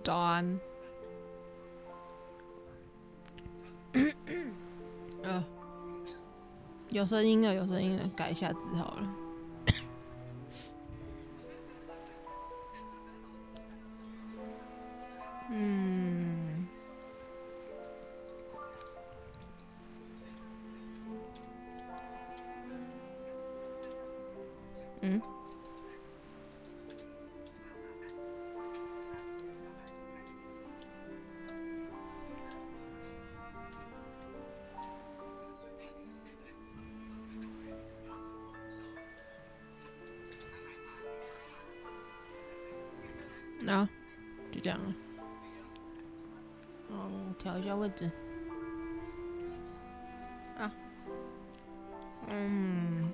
早安。有声音了，有声音了，改一下字好了。嗯，嗯，然后就这样了。调一下位置。啊，嗯，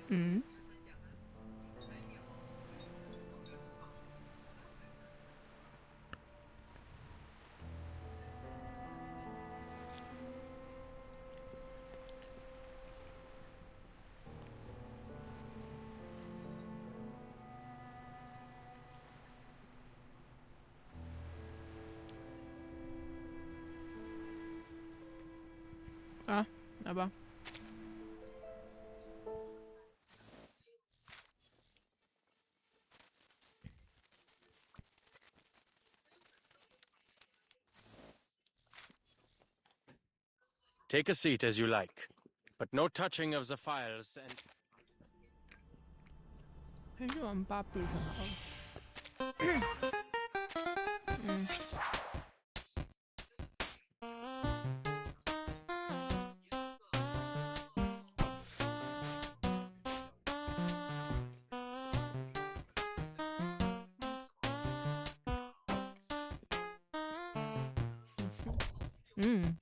嗯，啊，来吧。Take a seat as you like, but no touching of the files and... 还是玩8 bit 好了。嗯。嗯。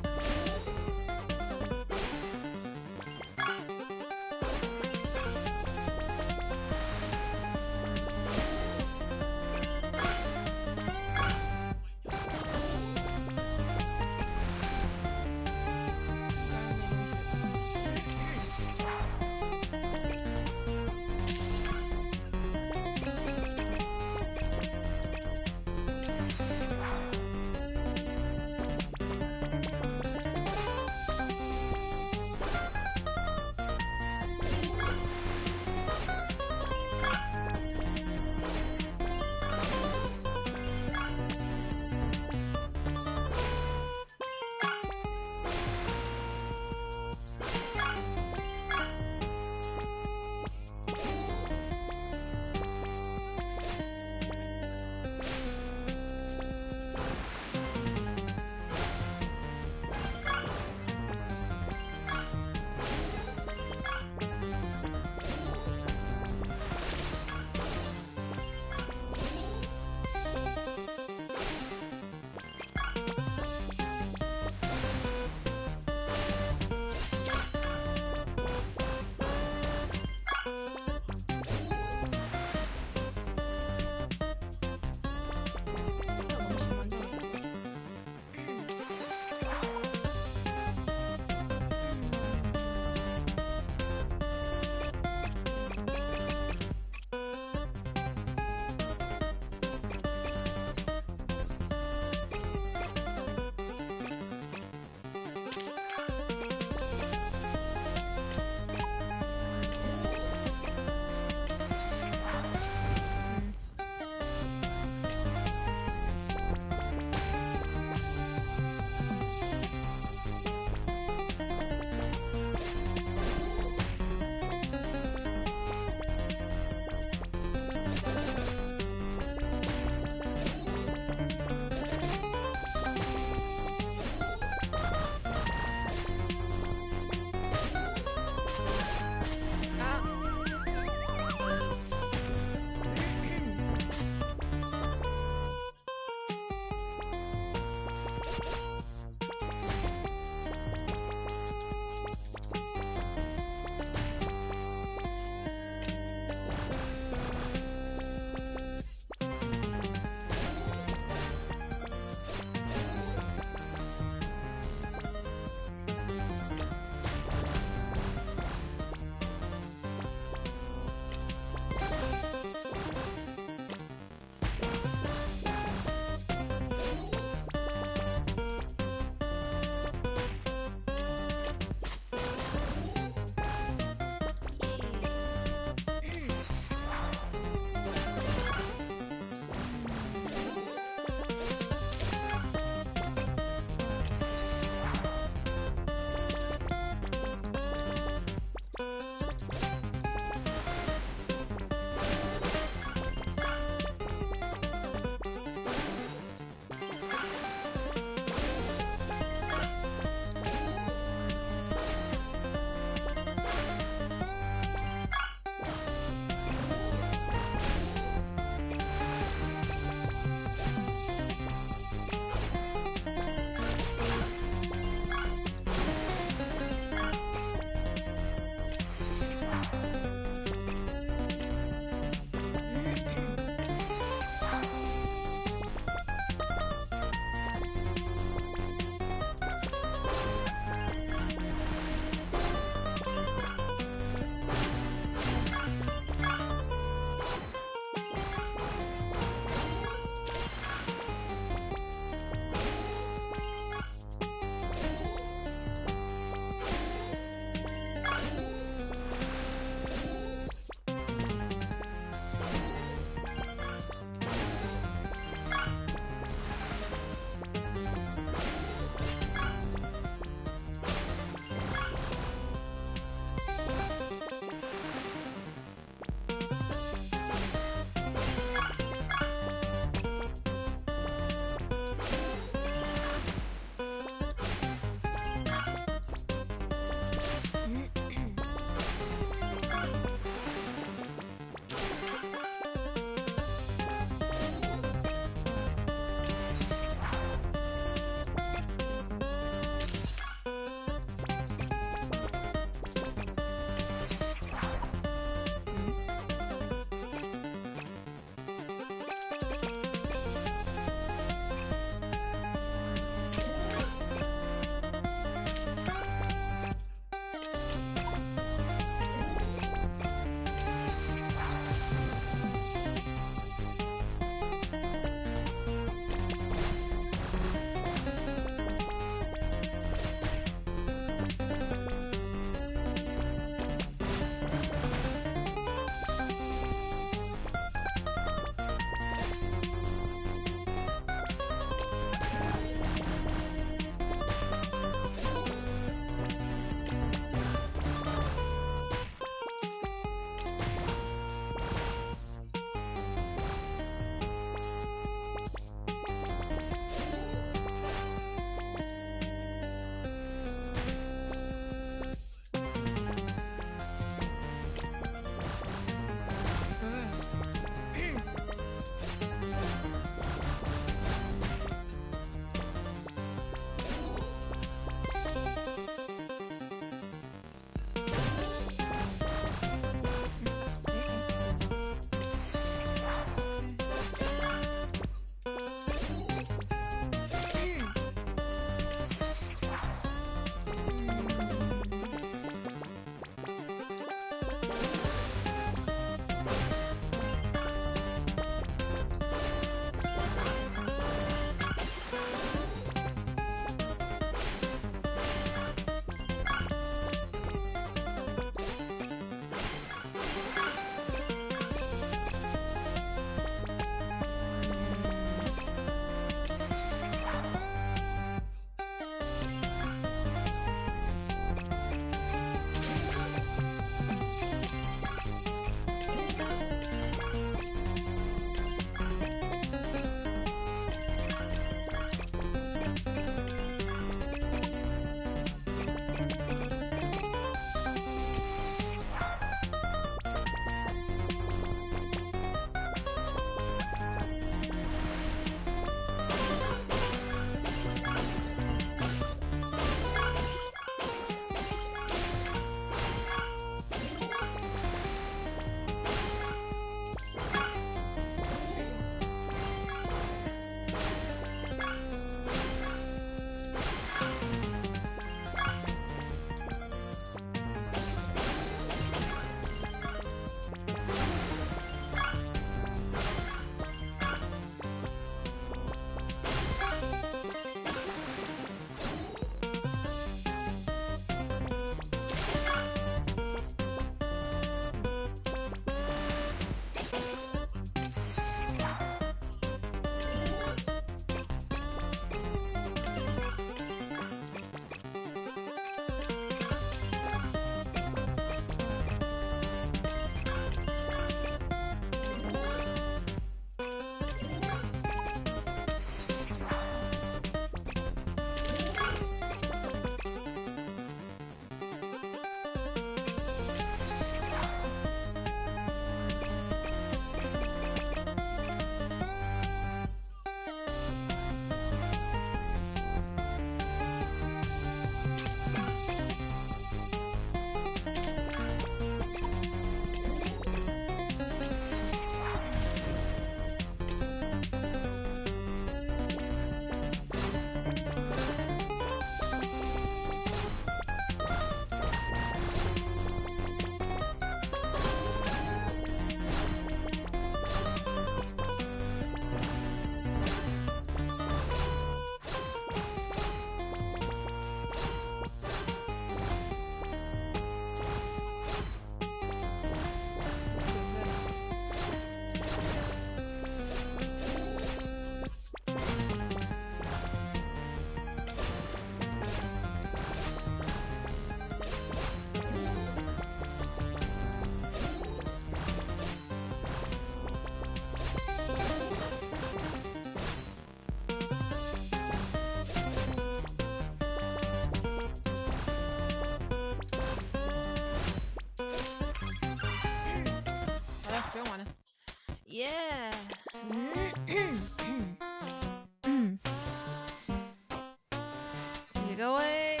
谢谢各位，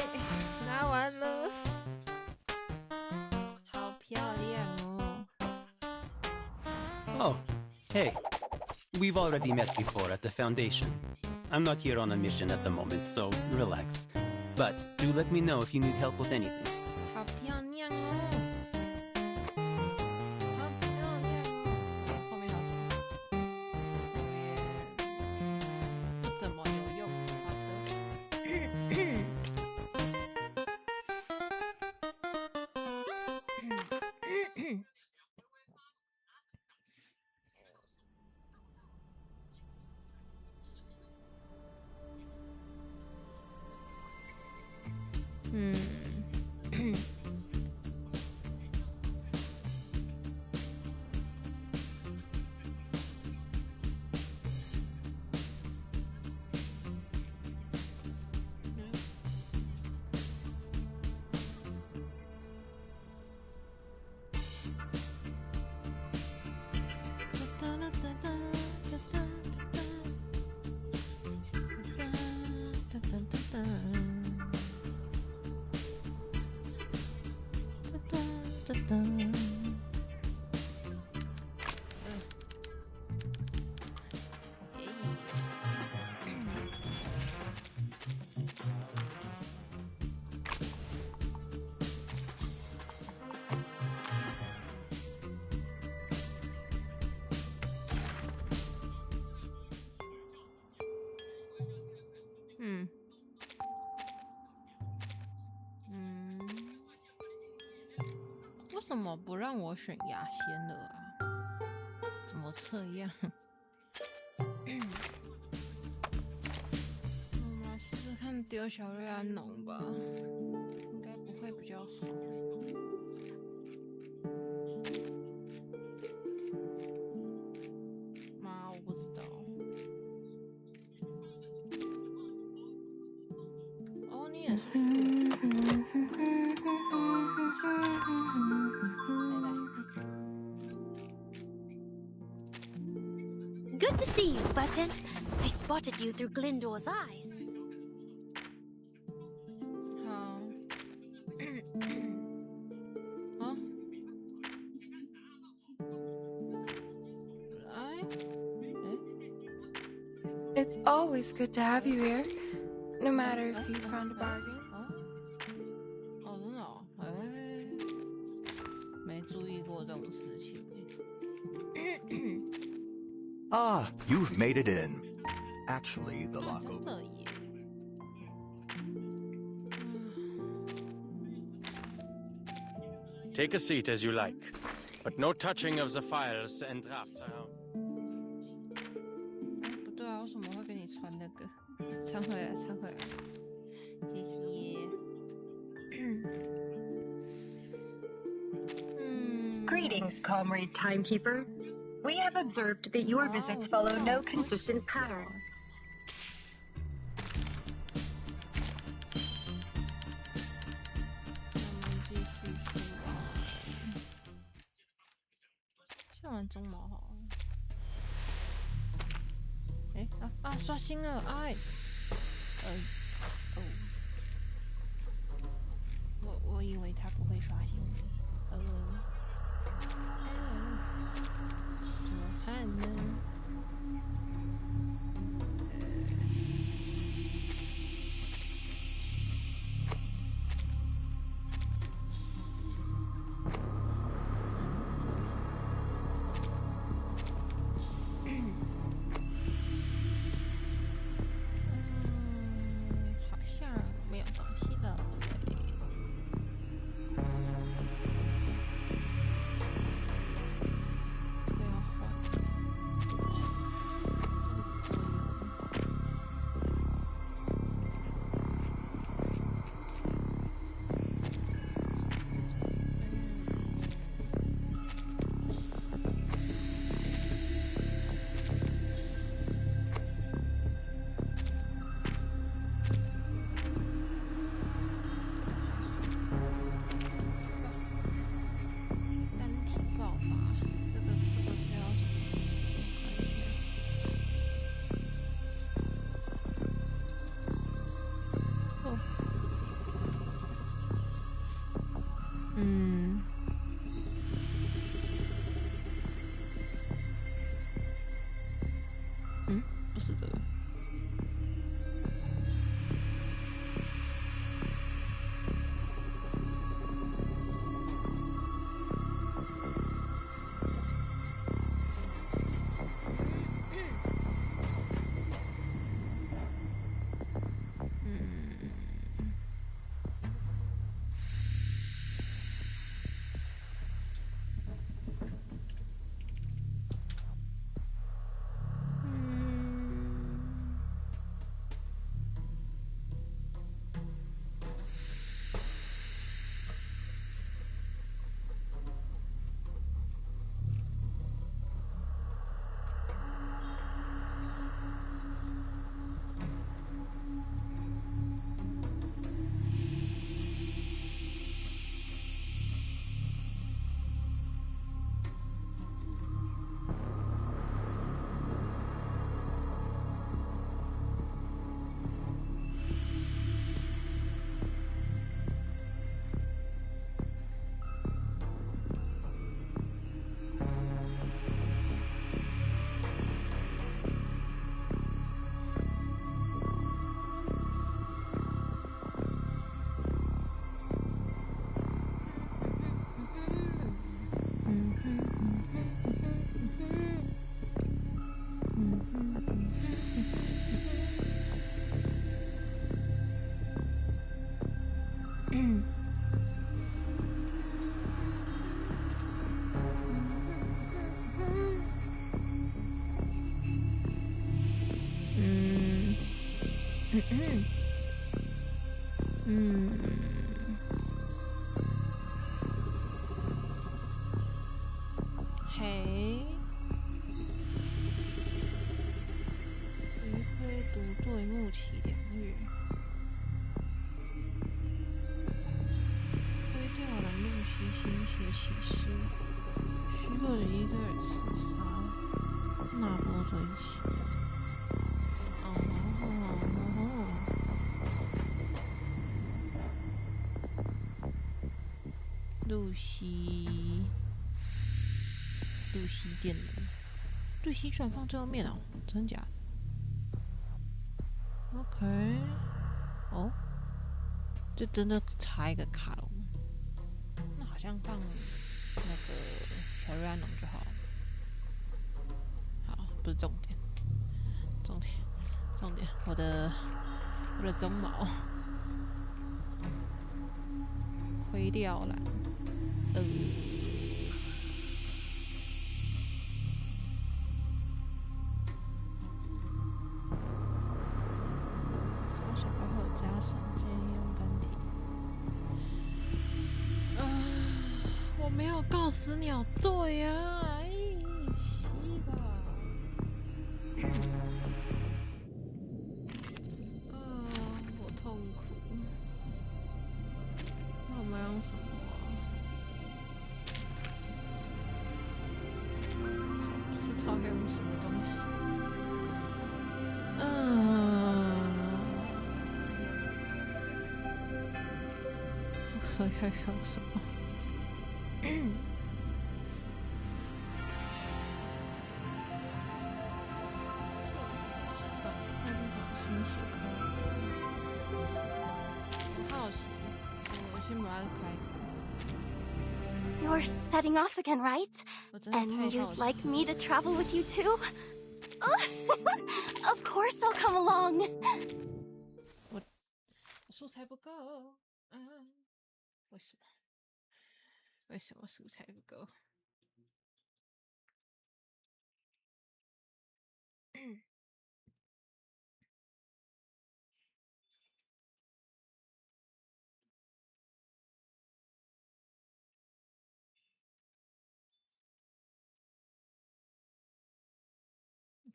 拿完了，好漂亮哦。Oh, hey. We've already met before at the Foundation. I'm not here on a mission at the moment, so relax. But do let me know if you need help with anything. 好漂亮哦，好漂亮哦。后面好什么？不怎么有用。为什么不让我选牙仙了啊？怎么这样？我们试试看丢小瑞安农吧，应该不会比较好。妈，我不知道。哦，你也是。Good to see you, Button. I spotted you through Glyndor's eyes. 好。好。来。It's always good to have you here, no matter if you found a bargain. 哦，真的哦，没注意过这种事情。Ah, you've made it in. Actually, the lock 真的耶。Take a seat as you like, but no touching of the files and drafts around. 不对啊，为什么会给你传那个？传回来，传回来，谢谢。Greetings, Comrade Timekeeper. We have observed that your visits follow no consistent pattern. 下完中毛好了。刷新了，哎，我以为他不会刷新，怎么办呢？好像没有东西了。这个要换。嘿，余晖独对木起2月，灰调蓝露西新血骑士，虚弱的伊戈尔刺杀，那波追击。露西电人，露西居然放最后面哦，真假的 ？OK， 哦，就真的差一个卡龙，那好像放那个小瑞安龙就好了。好，不是重点，重点，我的鬃毛灰掉了，小白后加上建议用单体。我没有告死鸟队啊！吸吧。我痛苦。那我们用什么啊？不是超可以用什么东西？这个要用什么？You're setting off again, right? And you'd like me to travel with you too? Of course I'll come along. 我素材不够啊！为什么素材不够？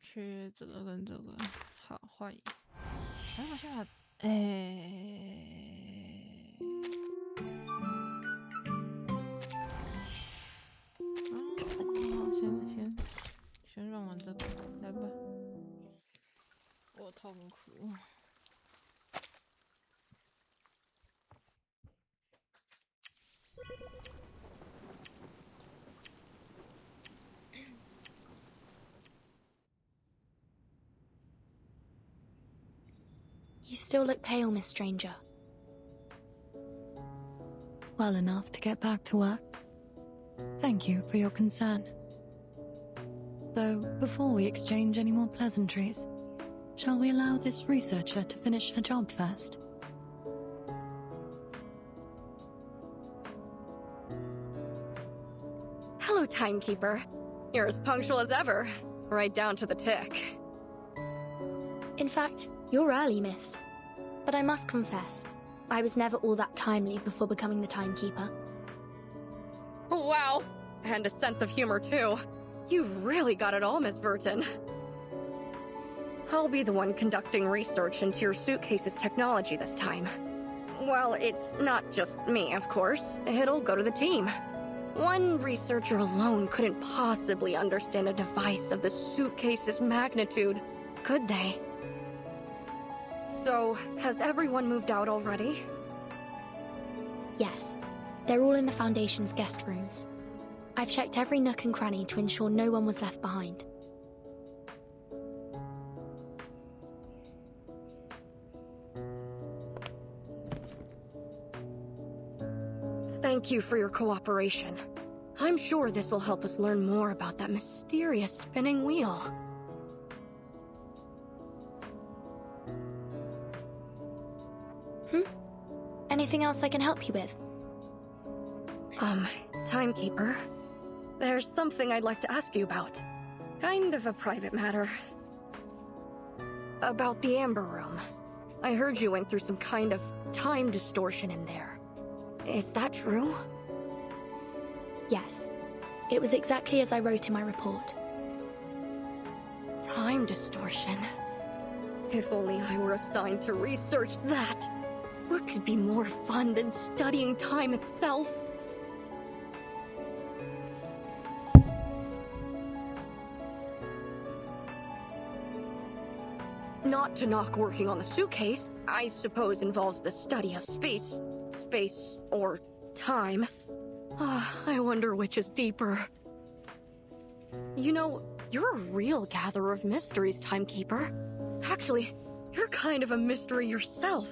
缺这个跟这个，好换一个。哎，我先把先让完这个，来吧。我痛苦。You still look pale, Miss Stranger. Well enough to get back to work. Thank you for your concern. Though, before we exchange any more pleasantries, shall we allow this researcher to finish her job first? Hello, timekeeper. You're as punctual as ever, right down to the tick. In fact, you're early, miss. But I must confess, I was never all that timely before becoming the timekeeper. Wow, and a sense of humor too. You've really got it all, Miss Verton. I'll be the one conducting research into your suitcase's technology this time. Well, it's not just me, of course. It'll go to the team. One researcher alone couldn't possibly understand a device of the suitcase's magnitude, could they? So, has everyone moved out already? Yes, they're all in the Foundation's guest rooms. I've checked every nook and cranny to ensure no one was left behind. Thank you for your cooperation. I'm sure this will help us learn more about that mysterious spinning wheel. Anything else I can help you with? Timekeeper. There's something I'd like to ask you about. Kind of a private matter. About the Amber Room. I heard you went through some kind of time distortion in there. Is that true? Yes. It was exactly as I wrote in my report. Time distortion. If only I were assigned to research that. What could be more fun than studying time itself? Not to knock working on the suitcase, I suppose involves the study of space, or time. I wonder which is deeper. You know, you're a real gatherer of mysteries, Timekeeper. Actually, you're kind of a mystery yourself.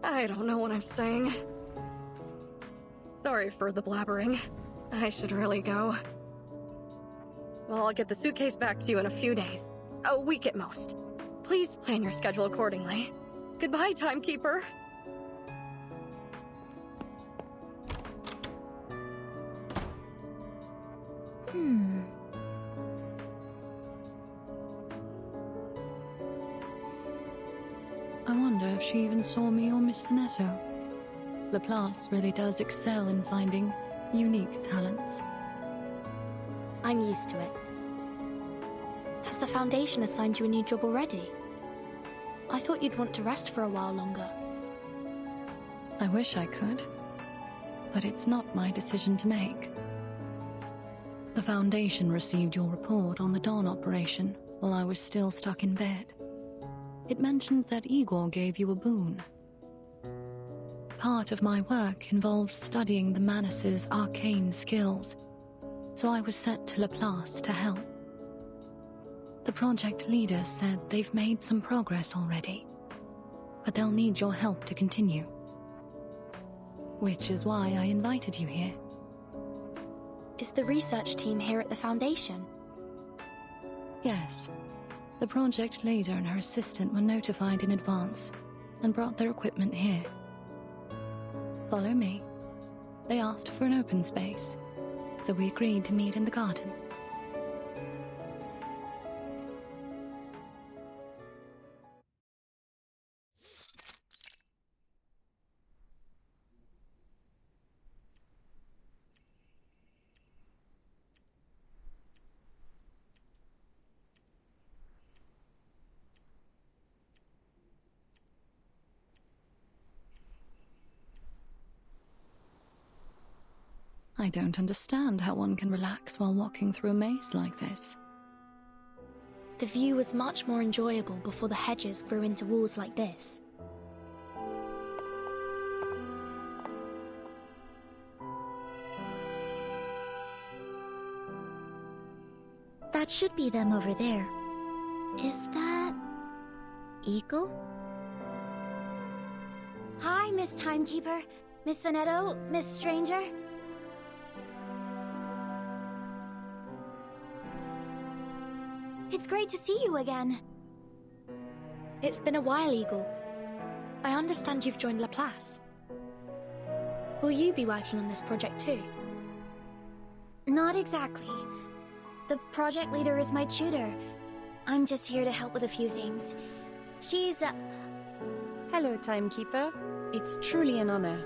I don't know what I'm saying. Sorry for the blabbering. I should really go. Well, I'll get the suitcase back to you in a few days. A week at most. Please plan your schedule accordingly. Goodbye, Timekeeper. I wonder if she even saw me or Miss Sonetto. Laplace really does excel in finding unique talents. I'm used to it. Has the Foundation assigned you a new job already? I thought you'd want to rest for a while longer. I wish I could, but it's not my decision to make. The Foundation received your report on the Dawn operation while I was still stuck in bed. It mentioned that Igor gave you a boon. Part of my work involves studying the Manus's arcane skills, so I was sent to Laplace to help. The project leader said they've made some progress already, but they'll need your help to continue. Which is why I invited you here. Is the research team here at the Foundation? Yes. The project leader and her assistant were notified in advance and brought their equipment here. Follow me. They asked for an open space, so we agreed to meet in the garden. I don't understand how one can relax while walking through a maze like this. The view was much more enjoyable before the hedges grew into walls like this. That should be them over there. Is that... Eagle? Hi, Miss Timekeeper. Miss Sonetto, Miss Stranger. It's great to see you again. It's been a while, Eagle. I understand you've joined Laplace. Will you be working on this project too? Not exactly. The project leader is my tutor. I'm just here to help with a few things. She's, Hello, Timekeeper. It's truly an honor.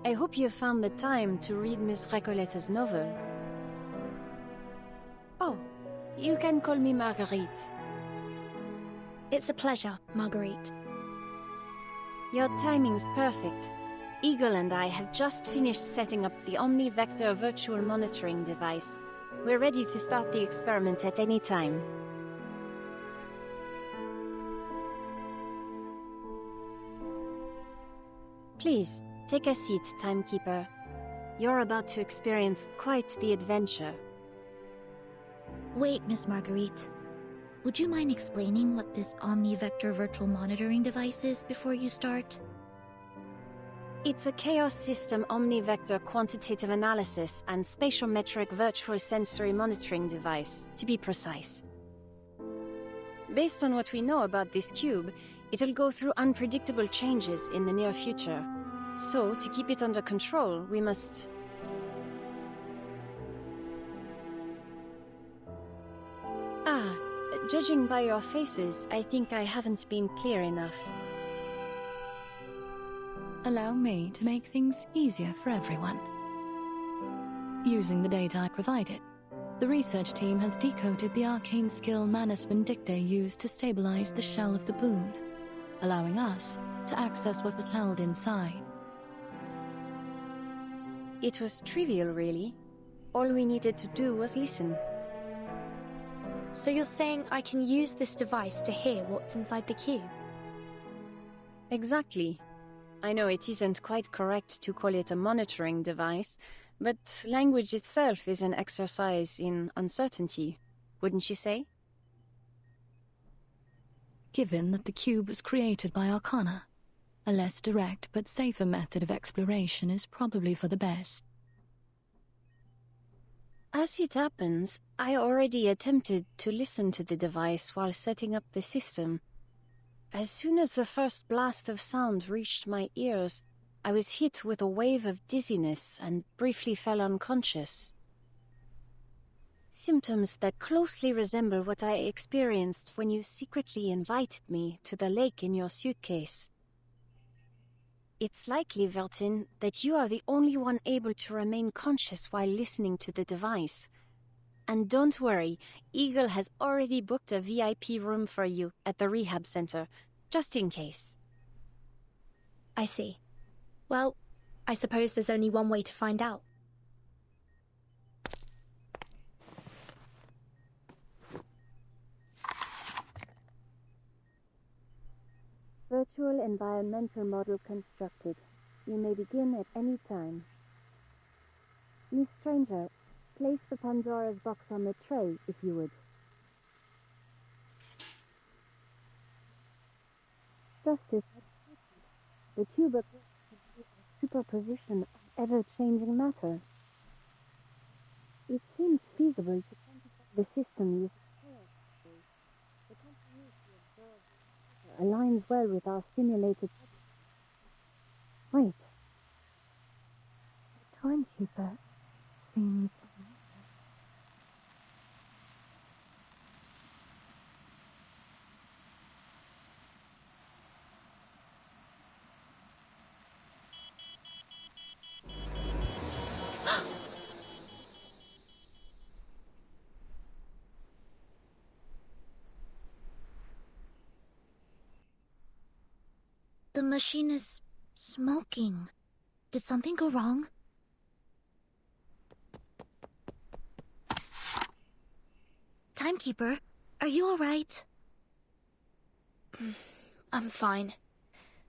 I hope you found the time to read Miss Recoletta's novel. Oh, you can call me Marguerite. It's a pleasure, Marguerite. Your timing's perfect. Eagle and I have just finished setting up the Omni-Vector virtual monitoring device. We're ready to start the experiment at any time. Please, take a seat, Timekeeper. You're about to experience quite the adventure. Wait, Miss Marguerite. Would you mind explaining what this Omni-Vector virtual monitoring device is before you start? It's a Chaos System Omni-Vector quantitative analysis and spatiometric virtual sensory monitoring device, to be precise. Based on what we know about this cube, it'll go through unpredictable changes in the near future. So, to keep it under control, we must... Judging by your faces, I think I haven't been clear enough. Allow me to make things easier for everyone. Using the data I provided, the research team has decoded the arcane skill Manus Vindictae used to stabilize the shell of the boon, allowing us to access what was held inside. It was trivial, really. All we needed to do was listen. So you're saying I can use this device to hear what's inside the cube? Exactly. I know it isn't quite correct to call it a monitoring device, but language itself is an exercise in uncertainty, wouldn't you say? Given that the cube was created by Arcana, a less direct but safer method of exploration is probably for the best. As it happens, I already attempted to listen to the device while setting up the system. As soon as the first blast of sound reached my ears, I was hit with a wave of dizziness and briefly fell unconscious. Symptoms that closely resemble what I experienced when you secretly invited me to the lake in your suitcase. It's likely, Vertin, that you are the only one able to remain conscious while listening to the device. And don't worry, Eagle has already booked a VIP room for you at the rehab center, just in case. I see. Well, I suppose there's only one way to find out. Virtual environmental model constructed. You may begin at any time. Miss Stranger, place the Pandora's box on the tray, if you would. Justice, the cube of superposition of ever-changing matter. It seems feasible to quantify the system using the continuity observed aligns well with our simulated. Wait. The timekeeper seems. The machine is smoking. Did something go wrong? Timekeeper, are you alright? I'm fine.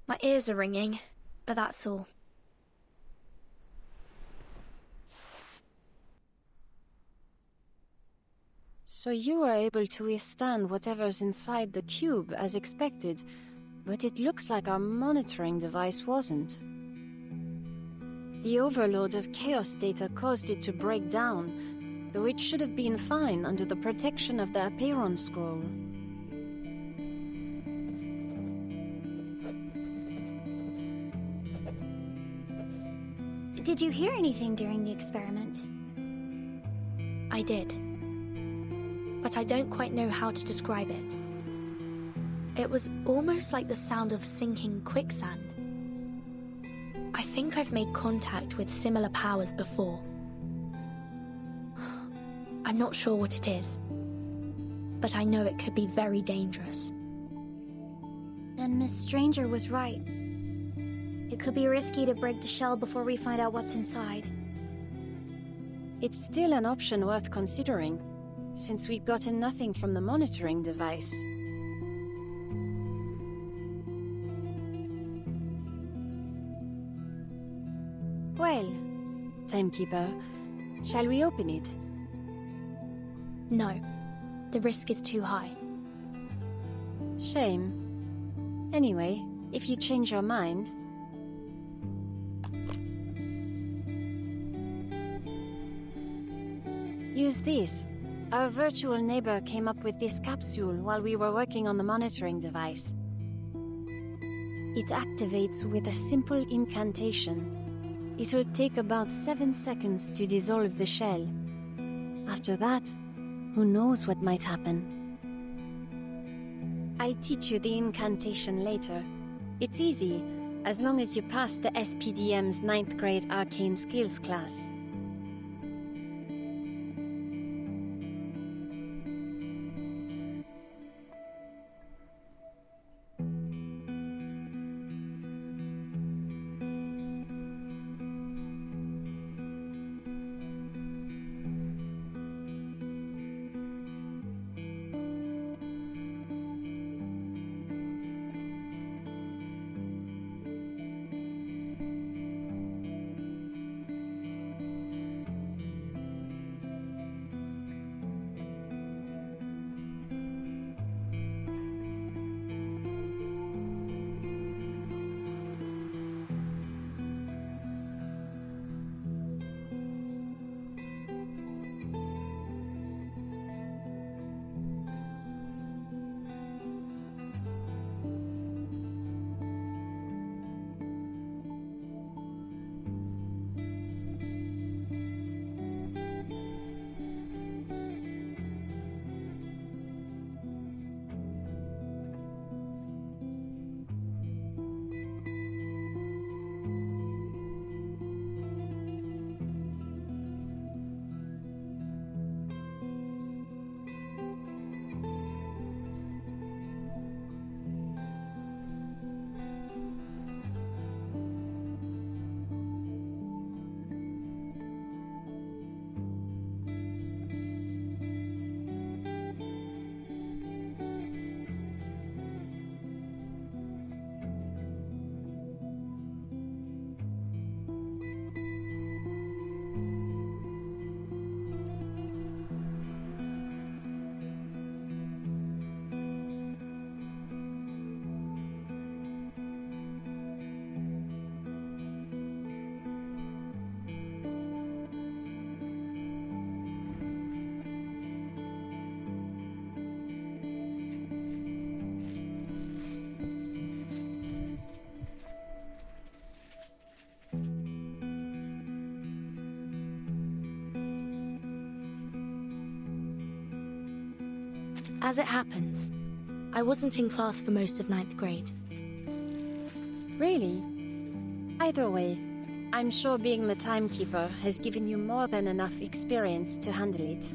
My ears are ringing, but that's all. So you were able to withstand whatever's inside the cube as expected, but it looks like our monitoring device wasn't. The overload of chaos data caused it to break down, though it should have been fine under the protection of the Apeiron scroll. Did you hear anything during the experiment? I did. But I don't quite know how to describe it. It was almost like the sound of sinking quicksand. I think I've made contact with similar powers before. I'm not sure what it is, but I know it could be very dangerous. Then Miss Stranger was right. It could be risky to break the shell before we find out what's inside. It's still an option worth considering, since we've gotten nothing from the monitoring device. Well, Timekeeper, shall we open it? No, the risk is too high. Shame. Anyway, if you change your mind... Use this. Our virtual neighbor came up with this capsule while we were working on the monitoring device. It activates with a simple incantation. It will take about 7 seconds to dissolve the shell. After that, who knows what might happen? I'll teach you the incantation later. It's easy, as long as you pass the SPDM's 9th grade arcane skills class. As it happens, I wasn't in class for most of 9th grade. Really? Either way, I'm sure being the timekeeper has given you more than enough experience to handle it.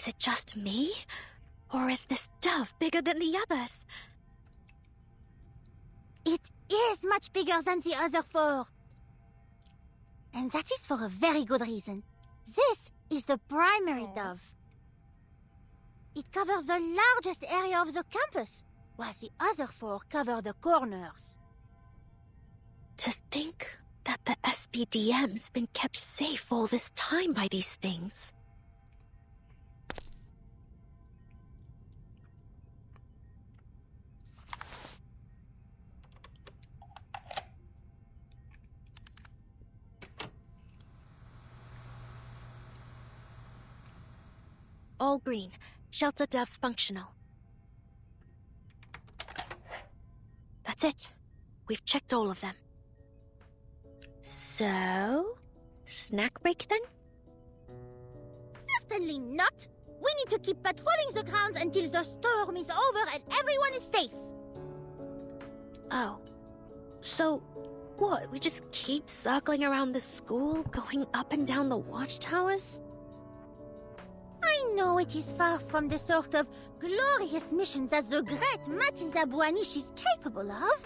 Is it just me? Or is this dove bigger than the others? It is much bigger than the other 4. And that is for a very good reason. This is the primary dove. It covers the largest area of the campus, while the other 4 cover the corners. To think that the SPDM's been kept safe all this time by these things. All green. Shelter doves functional. That's it. We've checked all of them. So... snack break then? Certainly not! We need to keep patrolling the grounds until the storm is over and everyone is safe! Oh. So, what? We just keep circling around the school, going up and down the watchtowers? I know it is far from the sort of glorious mission that the great Matilda Buanish is capable of.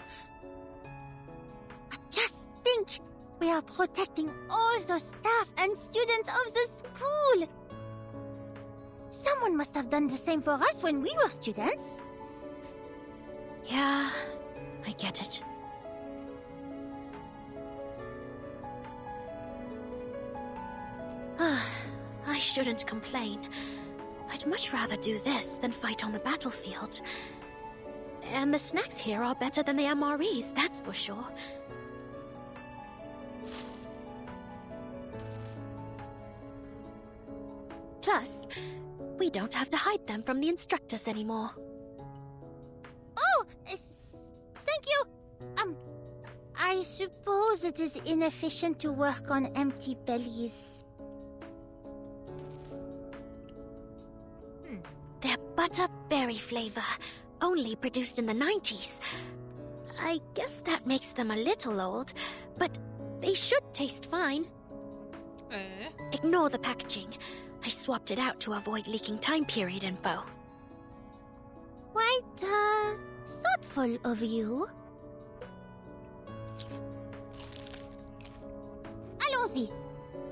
But just think, we are protecting all the staff and students of the school. Someone must have done the same for us when we were students. Yeah, I get it. I shouldn't complain. I'd much rather do this than fight on the battlefield. And the snacks here are better than the MREs, that's for sure. Plus, we don't have to hide them from the instructors anymore. Oh, thank you. I suppose it is inefficient to work on empty bellies. They're butterberry flavor, only produced in the 90s. I guess that makes them a little old, but they should taste fine. Ignore the packaging. I swapped it out to avoid leaking time period info. Quite, thoughtful of you. Allons-y.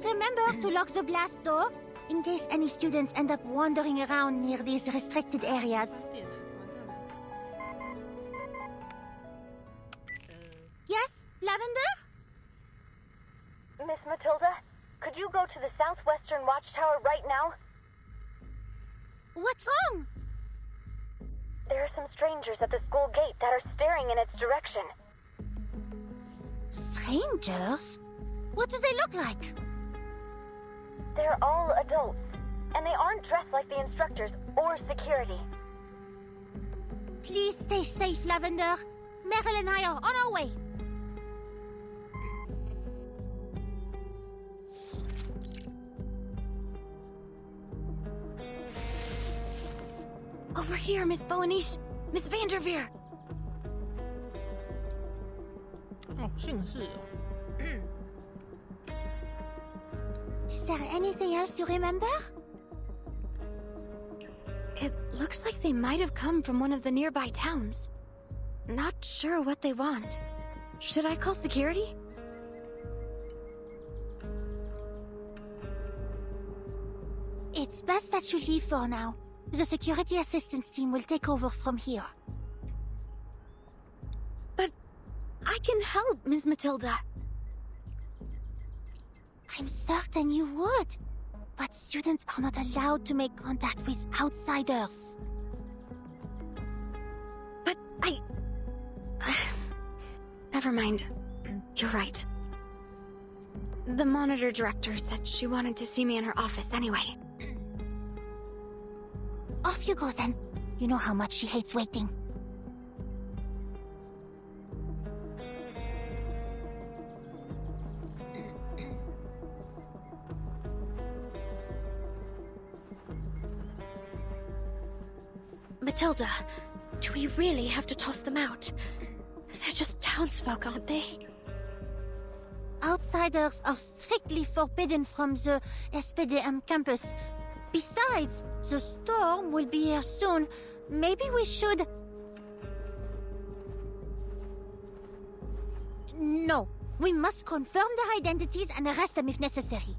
Remember to lock the blast door, in case any students end up wandering around near these restricted areas. Yes, Lavender? Miss Matilda, could you go to the southwestern watchtower right now? What's wrong? There are some strangers at the school gate that are staring in its direction. Strangers? What do they look like? They're all adults, and they aren't dressed like the instructors or security. Please stay safe, Lavender. Meryl and I are on our way. Over here, Miss Buanish. Miss Vanderveer. Oh, 姓氏。Is there anything else you remember? It looks like they might have come from one of the nearby towns. Not sure what they want. Should I call security? It's best that you leave for now. The security assistance team will take over from here. But I can help, Miss Matilda. I'm certain you would. But students are not allowed to make contact with outsiders. But Never mind. You're right. The monitor director said she wanted to see me in her office anyway. Off you go then. You know how much she hates waiting. Matilda, do we really have to toss them out? They're just townsfolk, aren't they? Outsiders are strictly forbidden from the SPDM campus Besides, the storm will be here soon. Maybe we should... No. We must confirm their identities and arrest them if necessary.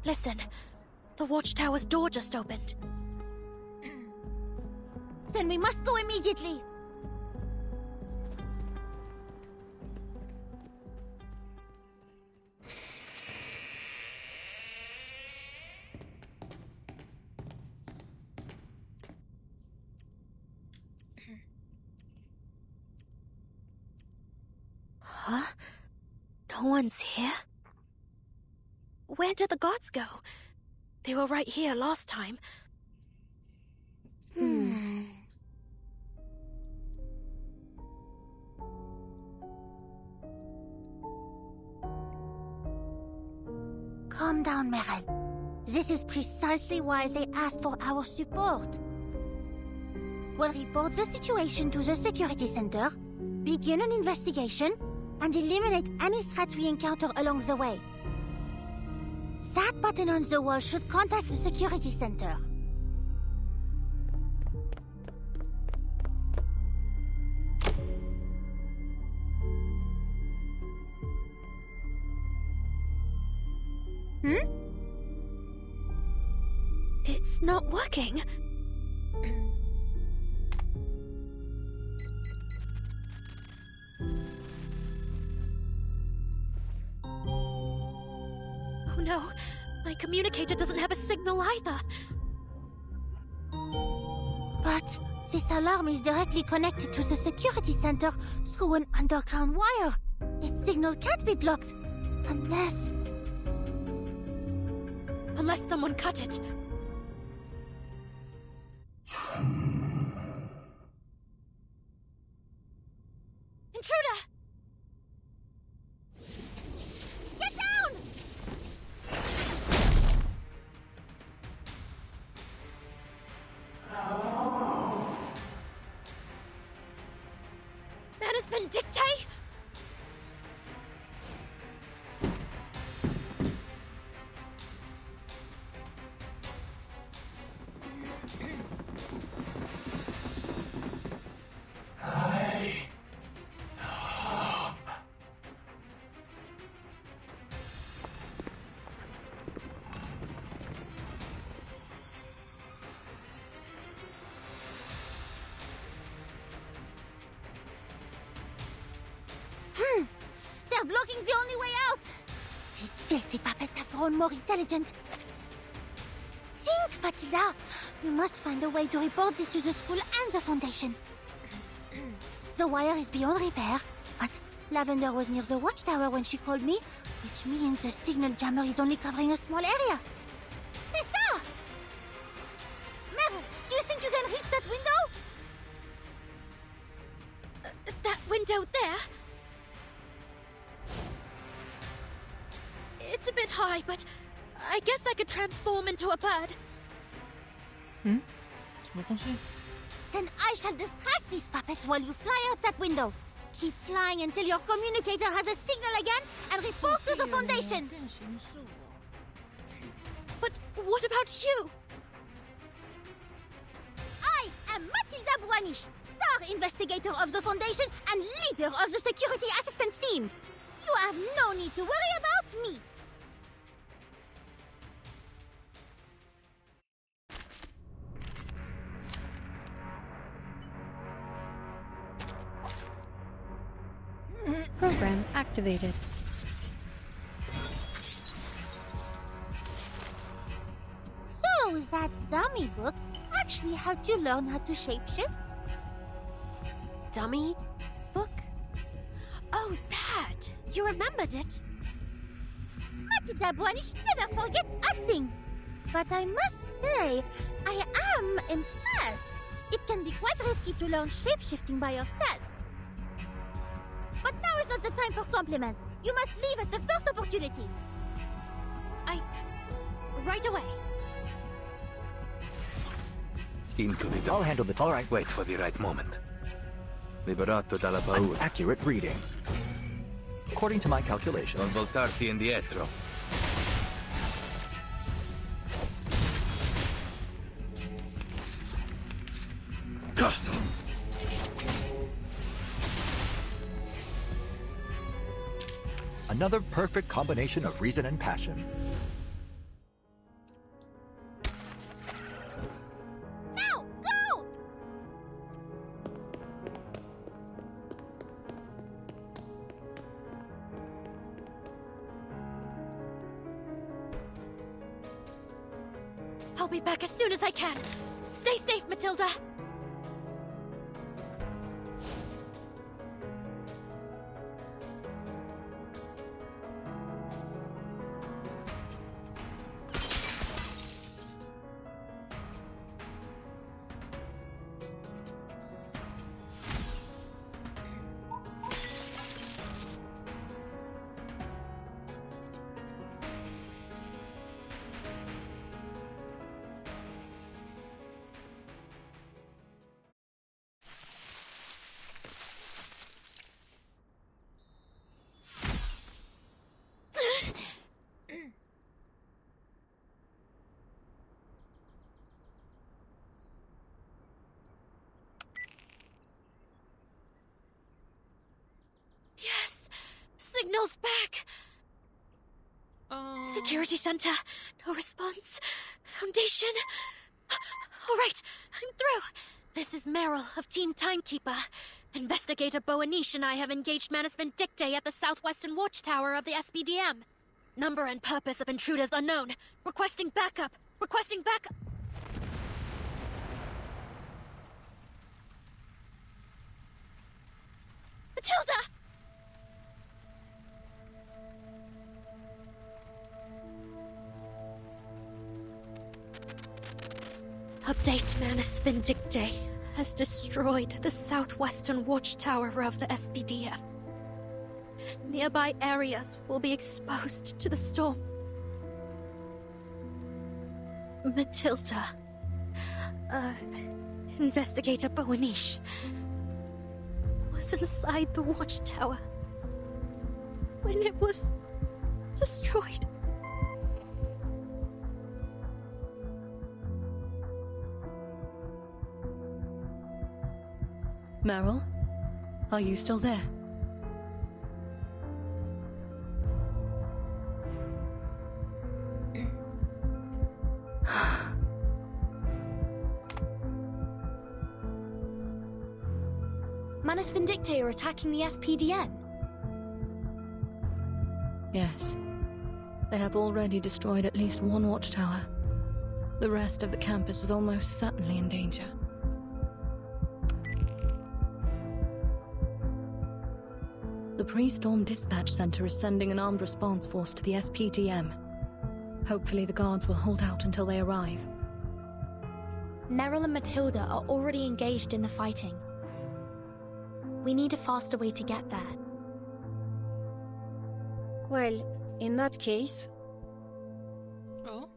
Listen, the watchtower's door just opened. Then we must go immediately. Huh? No one's here? Where did the guards go? They were right here last time. Calm down, Meryl. This is precisely why they asked for our support. We'll report the situation to the security center, begin an investigation, and eliminate any threats we encounter along the way. That button on the wall should contact the security center. It's not working. Oh no, my communicator doesn't have a signal either. But this alarm is directly connected to the security center through an underground wire. Its signal can't be blocked unless someone cut it. Intruder! Get down! Manus Vindictae? They're blocking the only way out! These filthy puppets have grown more intelligent. Think, Matilda! You must find a way to report this to the school and the Foundation. The wire is beyond repair, but Lavender was near the watchtower when she called me, which means the signal jammer is only covering a small area. C'est ça! Meryl, do you think you can reach that window? That window there? It's a bit high, but I guess I could transform into a bird. Hein? Then I shall distract these puppets while you fly out that window. Keep flying until your communicator has a signal again and report to the Foundation. But what about you? I am Matilda Buanish, star investigator of the Foundation and leader of the security assistance team. You have no need to worry about me. Program activated. So, that dummy book actually helped you learn how to shapeshift? Dummy book? Oh, that! You remembered it? Matilda Buanish never forgets a thing. But I must say, I am impressed. It can be quite risky to learn shapeshifting by yourself. But now is not the time for compliments. You must leave at the first opportunity. Right away. Into the... I'll handle it. All right. Wait for the right moment. Liberato dalla An paura. accurate reading. According to my calculations, Non voltarti indietro. Cazzo! another perfect combination of reason and passion. Now, go! I'll be back as soon as I can. Stay safe, Matilda. Yes! Signal's back! Security center. No response. Foundation. Alright, I'm through. This is Meryl of Team Timekeeper. Investigator Boanish and I have engaged Manus Vindictae at the southwestern watchtower of the SPDM. Number and purpose of intruders unknown. Requesting backup. Requesting backup. Matilda! Update: Manus Vindictae has destroyed the southwestern watchtower of the SPDM. Nearby areas will be exposed to the storm. Matilda. Investigator Boanish was inside the watchtower when it was destroyed. Meryl, are you still there? Manus Vindictae are attacking the SPDM. Yes. They have already destroyed at least one watchtower. The rest of the campus is almost certainly in danger. The pre-storm dispatch center is sending an armed response force to the SPDM. Hopefully the guards will hold out until they arrive. Meryl and Matilda are already engaged in the fighting. We need a faster way to get there. Well, in that case... Oh?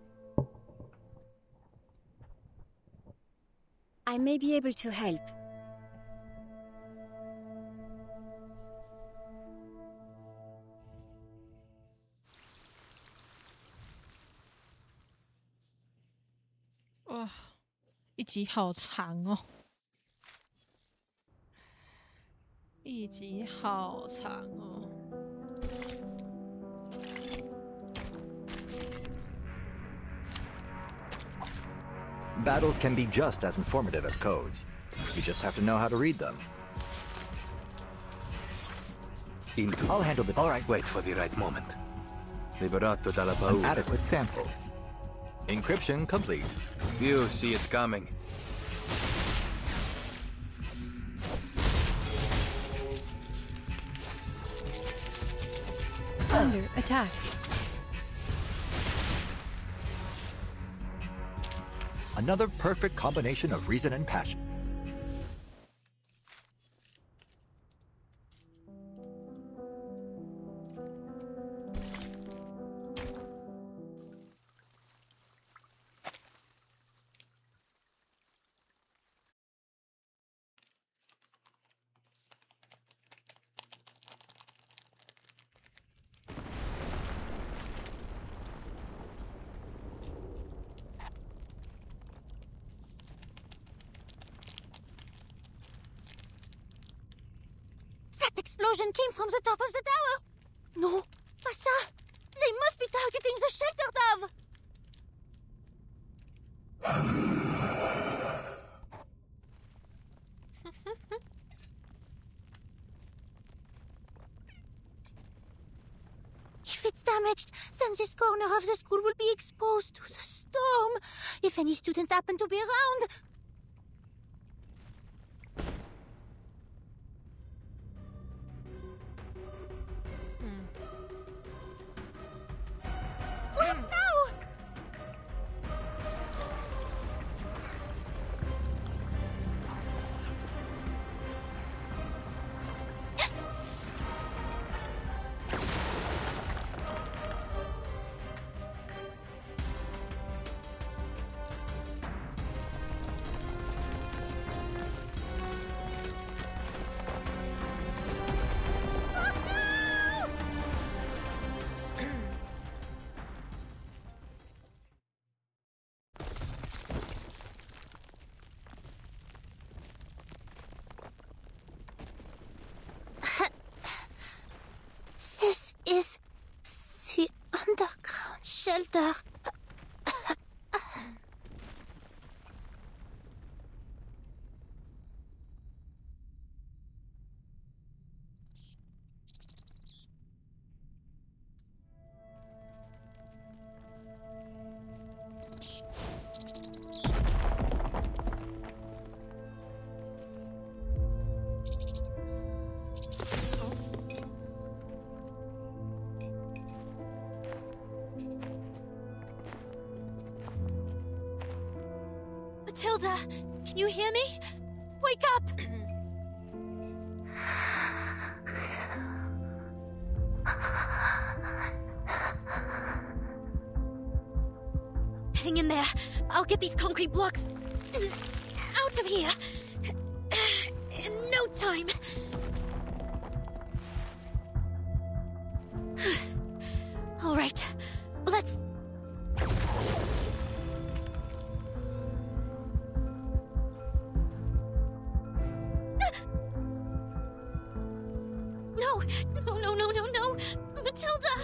I may be able to help.哇，一集好长哦，一集好长哦。Battles can be just as informative as codes. You just have to know how to read them. I'll handle the... All right, wait for the right moment. Liberato dalla An paura. adequate sample. Encryption complete. You see it coming. Under attack. Another perfect combination of reason and passion. explosion came from the top of the tower. No, pas ça. They must be targeting the shelter dove. If it's damaged, then this corner of the school will be exposed to the storm. If any students happen to be around. What now? This is the underground shelter. Matilda, can you hear me? Wake up! Hang in there. I'll get these concrete blocks out of here in no time. All right, let's... No, Matilda!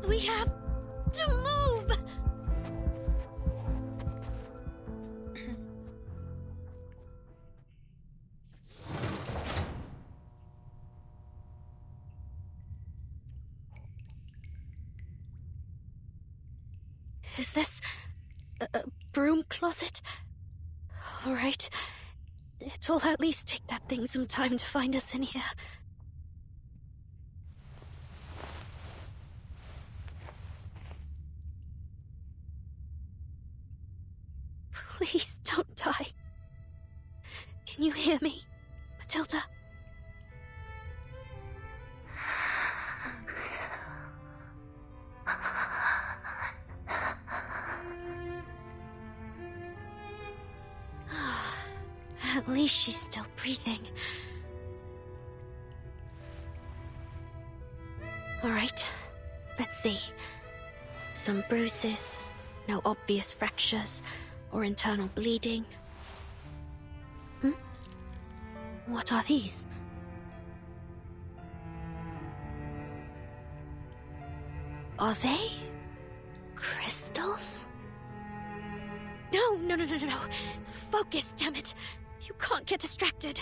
We have to move! Is this a broom closet? All right. It'll at least take that thing some time to find us in here. Please don't die. Can you hear me, Matilda? At least she's still breathing. All right, let's see. Some bruises, no obvious fractures or internal bleeding. What are these? Are they crystals? No. Focus, damn it. You can't get distracted.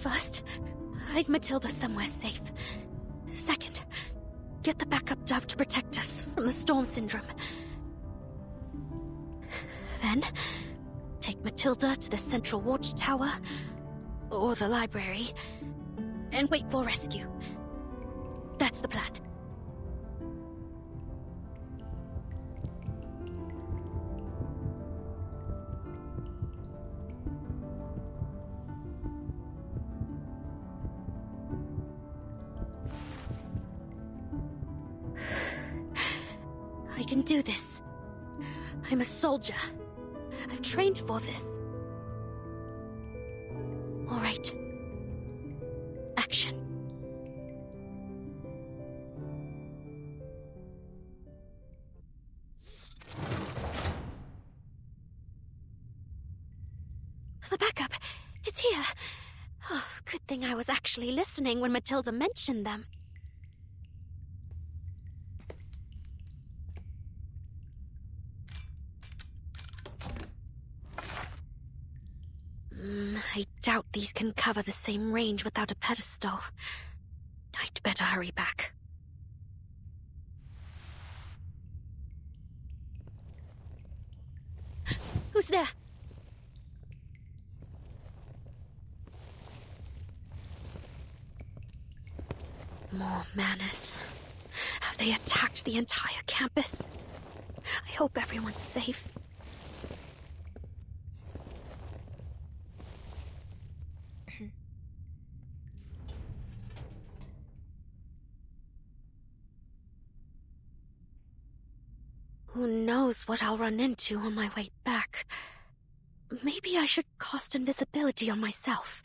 First, hide Matilda somewhere safe. Second, get the backup dove to protect us from the storm syndrome. Then, take Matilda to the central watchtower, or the library, and wait for rescue. That's the plan. I can do this. I'm a soldier. I've trained for this. All right. Action. The backup. It's here. Oh, good thing I was actually listening when Matilda mentioned them. I doubt these can cover the same range without a pedestal. I'd better hurry back. Who's there? More Manus. Have they attacked the entire campus? I hope everyone's safe. Who knows what I'll run into on my way back. Maybe I should cast invisibility on myself.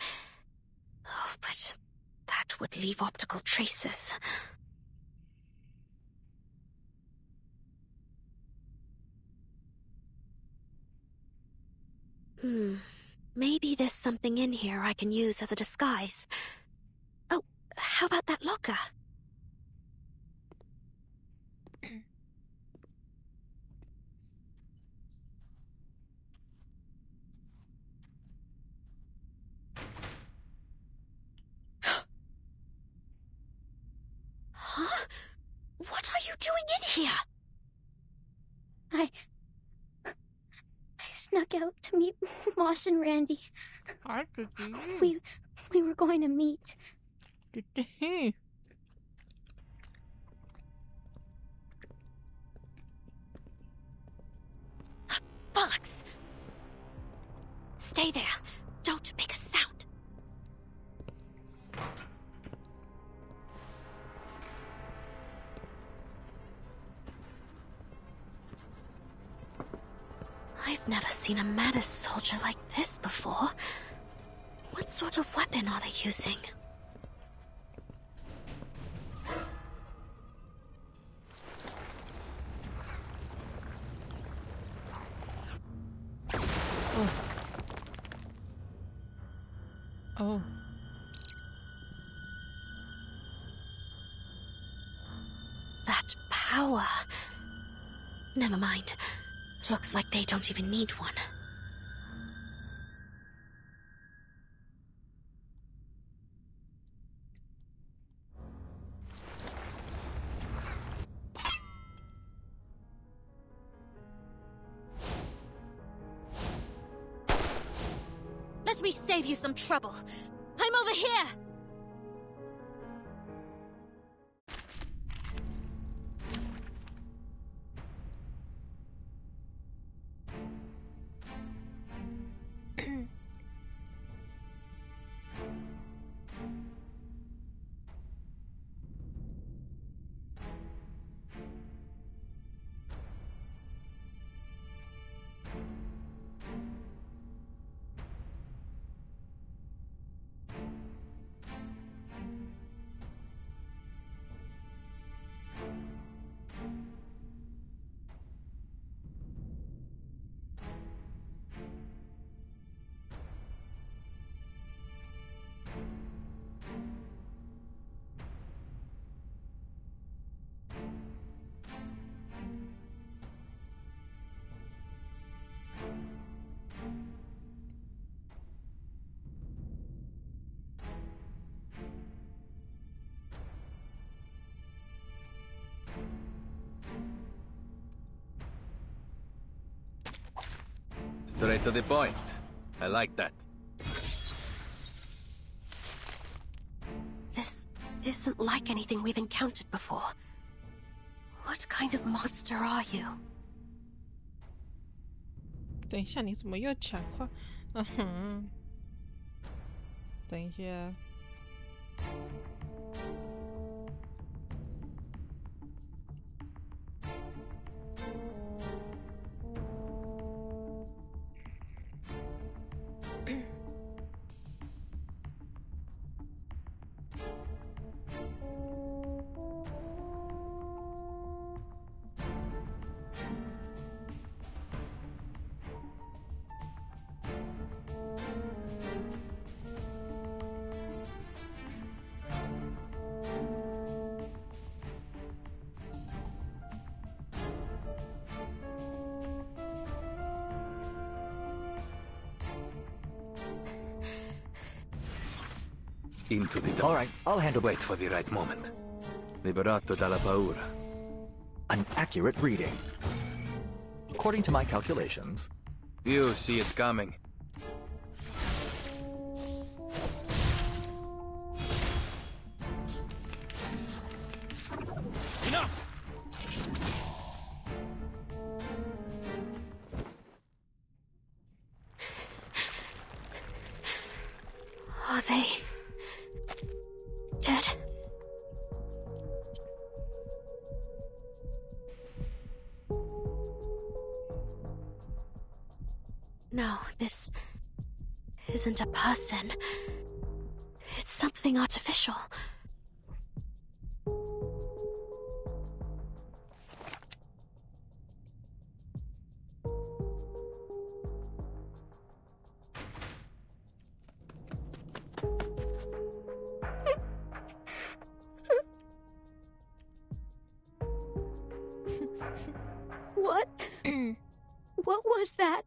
Oh, but that would leave optical traces. Maybe there's something in here I can use as a disguise. Oh, how about that locker? Huh? What are you doing in here? I snuck out to meet Moss and Randy. Hi, Kiki. We were going to meet. Bollocks! Stay there. Don't make a sound. I've never seen a Manus soldier like this before. What sort of weapon are they using? Oh. That power. Never mind. Looks like they don't even need one. Let me save you some trouble. I'm over here! Straight to the point. I like that. This isn't like anything we've encountered before. What kind of monster are you? 等一下，你怎么又抢话？等一下。Into the All right, I'll handle. Wait for the right moment. Liberato dalla paura. An accurate reading. According to my calculations. You see it coming. Enough! Are they dead? No, this isn't a person. It's something artificial. What? What was that?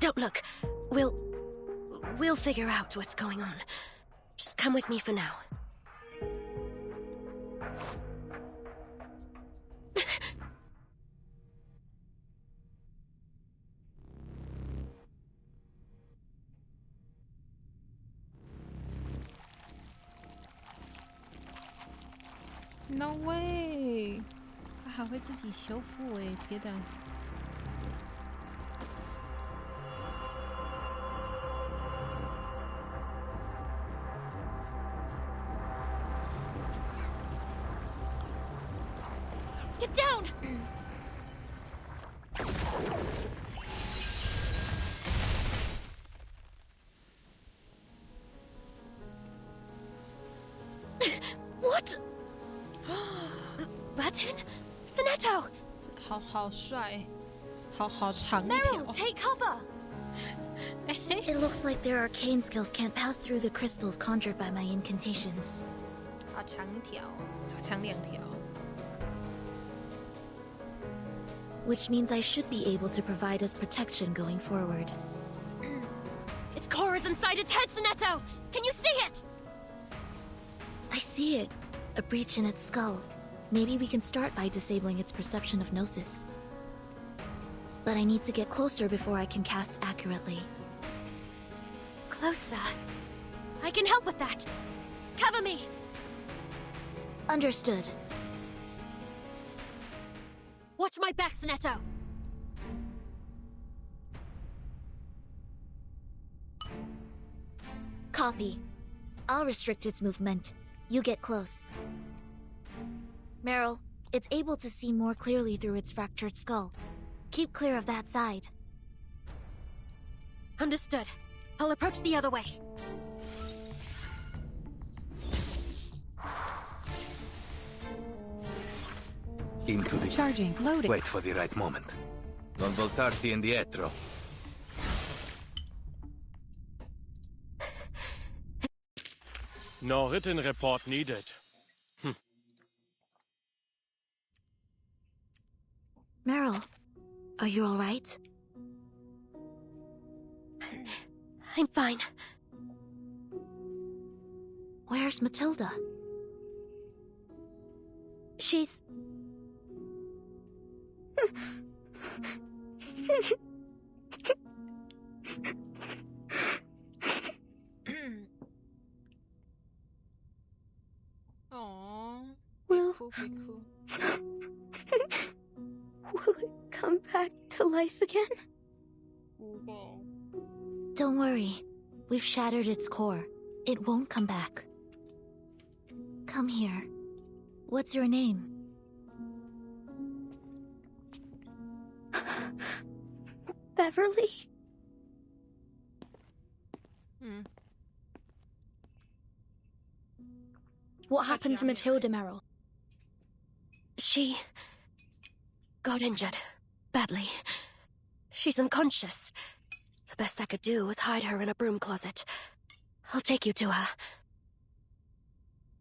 Don't look. We'll figure out what's going on. Just come with me for now. No way！ 它还会自己修复诶，天哪！ Get down! What? Vatin? Sonetto! 好帅，好长一 Meryl, 条。 take cover! It looks like their arcane skills can't pass through the crystals conjured by my incantations. 好长一条，好长2条。 Which means I should be able to provide us protection going forward. Its core is inside its head, Sonetto! Can you see it? I see it. A breach in its skull. Maybe we can start by disabling its perception of gnosis. But I need to get closer before I can cast accurately. Closer. I can help with that. Cover me! Understood. Watch my back, Sonetto! Copy. I'll restrict its movement. You get close. Meryl, it's able to see more clearly through its fractured skull. Keep clear of that side. Understood. I'll approach the other way. Into the... Charging. Loading. Wait for the right moment. Non voltarti indietro. No written report needed. Meryl, are you alright? I'm fine. Where's Matilda? She's... Aww. Will... Cool. Will it come back to life again? Don't worry. We've shattered its core. It won't come back. Come here. What's your name? Beverly? What happened to Matilda, Meryl? She... got injured. Badly. She's unconscious. The best I could do was hide her in a broom closet. I'll take you to her.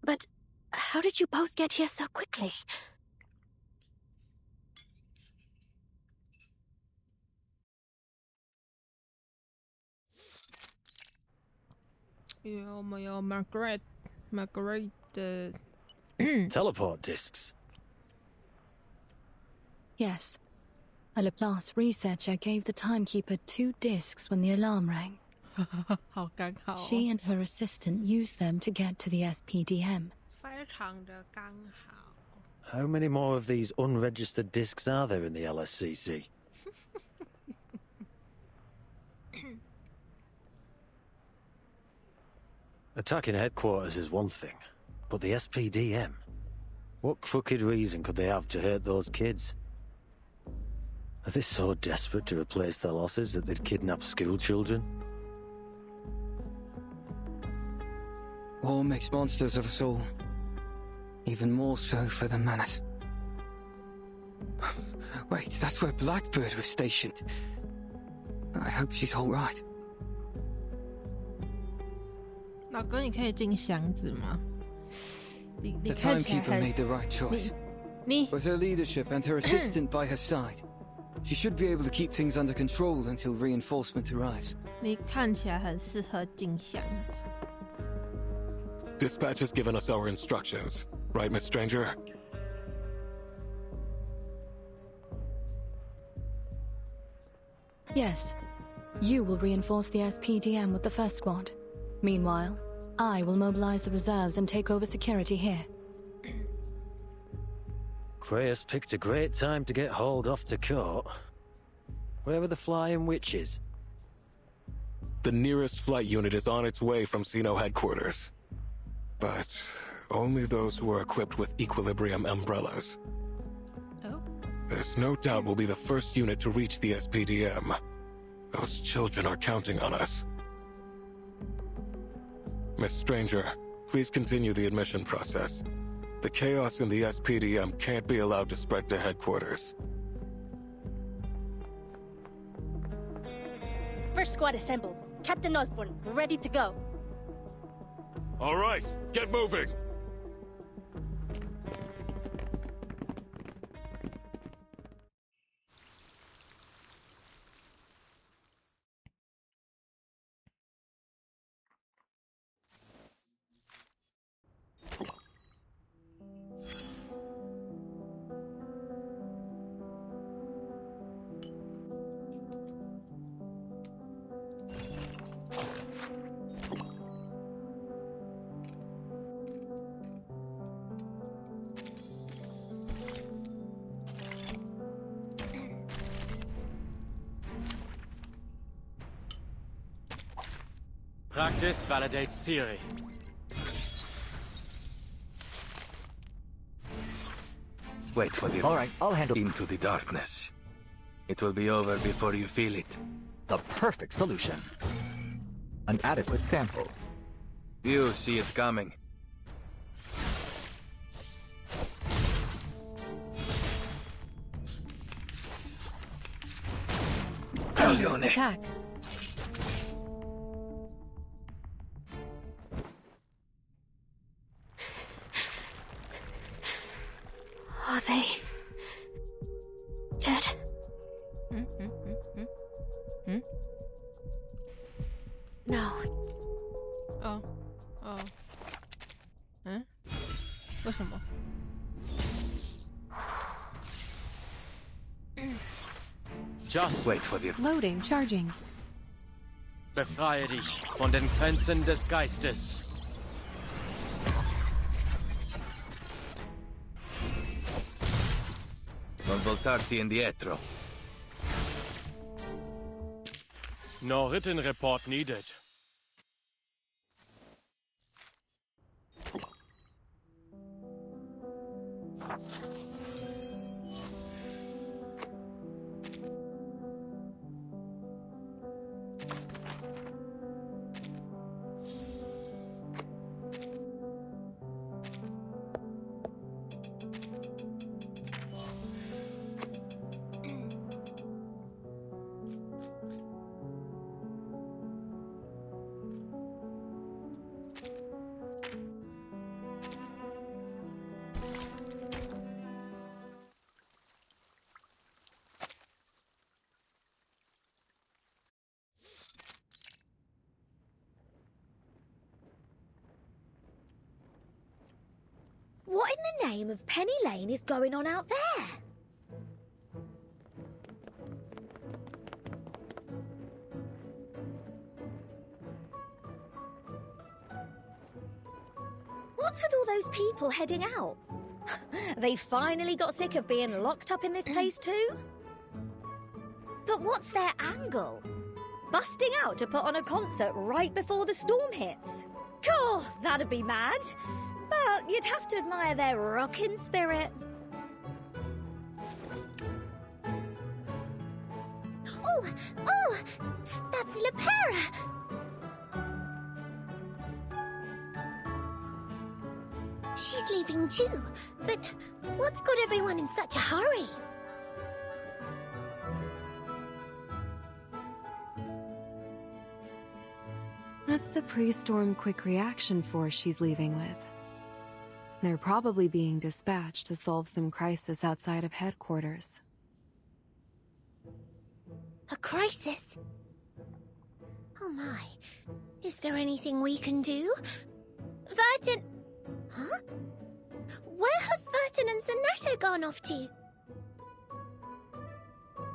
But how did you both get here so quickly? 有没有 Margaret 的 Teleport discs. Yes. A Laplace researcher gave the timekeeper 2 discs when the alarm rang. 好刚好哦 She and her assistant used them to get to the SPDM. 非常的刚好 How many more of these unregistered discs are there in the LSCC? Attacking headquarters is one thing, but the SPDM? What crooked reason could they have to hurt those kids? Are they so desperate to replace their losses that they'd kidnap school children? War makes monsters of us all. Even more so for the Mammoth. Wait, that's where Blackbird was stationed. I hope she's all right. 老哥，你可以进箱子吗？你 The 看起来 timekeeper 很 made the right choice. 你 With her leadership and her assistant by her side, she should be able to keep things under control until reinforcement arrives. 你看起来很适合进箱子。 Dispatch has given us our instructions, right, Miss Stranger? Yes. You will reinforce the SPDM with the first squad. Meanwhile, I will mobilize the reserves and take over security here. Creus picked a great time to get hauled off to court. Where are the flying witches? The nearest flight unit is on its way from Sino headquarters. But only those who are equipped with equilibrium umbrellas. Oh. There's no doubt we'll be the first unit to reach the SPDM. Those children are counting on us. Miss Stranger, please continue the admission process. The chaos in the SPDM can't be allowed to spread to headquarters. First squad assembled. Captain Osborne, ready to go. All right, get moving! Practice validates theory. Wait for the... All right, I'll handle... Into the darkness. It will be over before you feel it. The perfect solution. An adequate sample. You see it coming. Attack. Are they dead? No. Oh. Oh. 嗯？为什么？ Just wait for the... Loading, charging. Befreie dich von den Grenzen des Geistes. Non voltarti indietro. No written report needed. What in the name of Penny Lane is going on out there? What's with all those people heading out? They finally got sick of being locked up in this place too? But what's their angle? Busting out to put on a concert right before the storm hits? Cool, that'd be mad. But you'd have to admire their rockin' spirit. Oh, that's Lepera! She's leaving too, but what's got everyone in such a hurry? That's the pre-storm quick reaction force she's leaving with. They're probably being dispatched to solve some crisis outside of headquarters. A crisis? Oh my. Is there anything we can do? Vertin... Huh? Where have Vertin and Zanetto gone off to?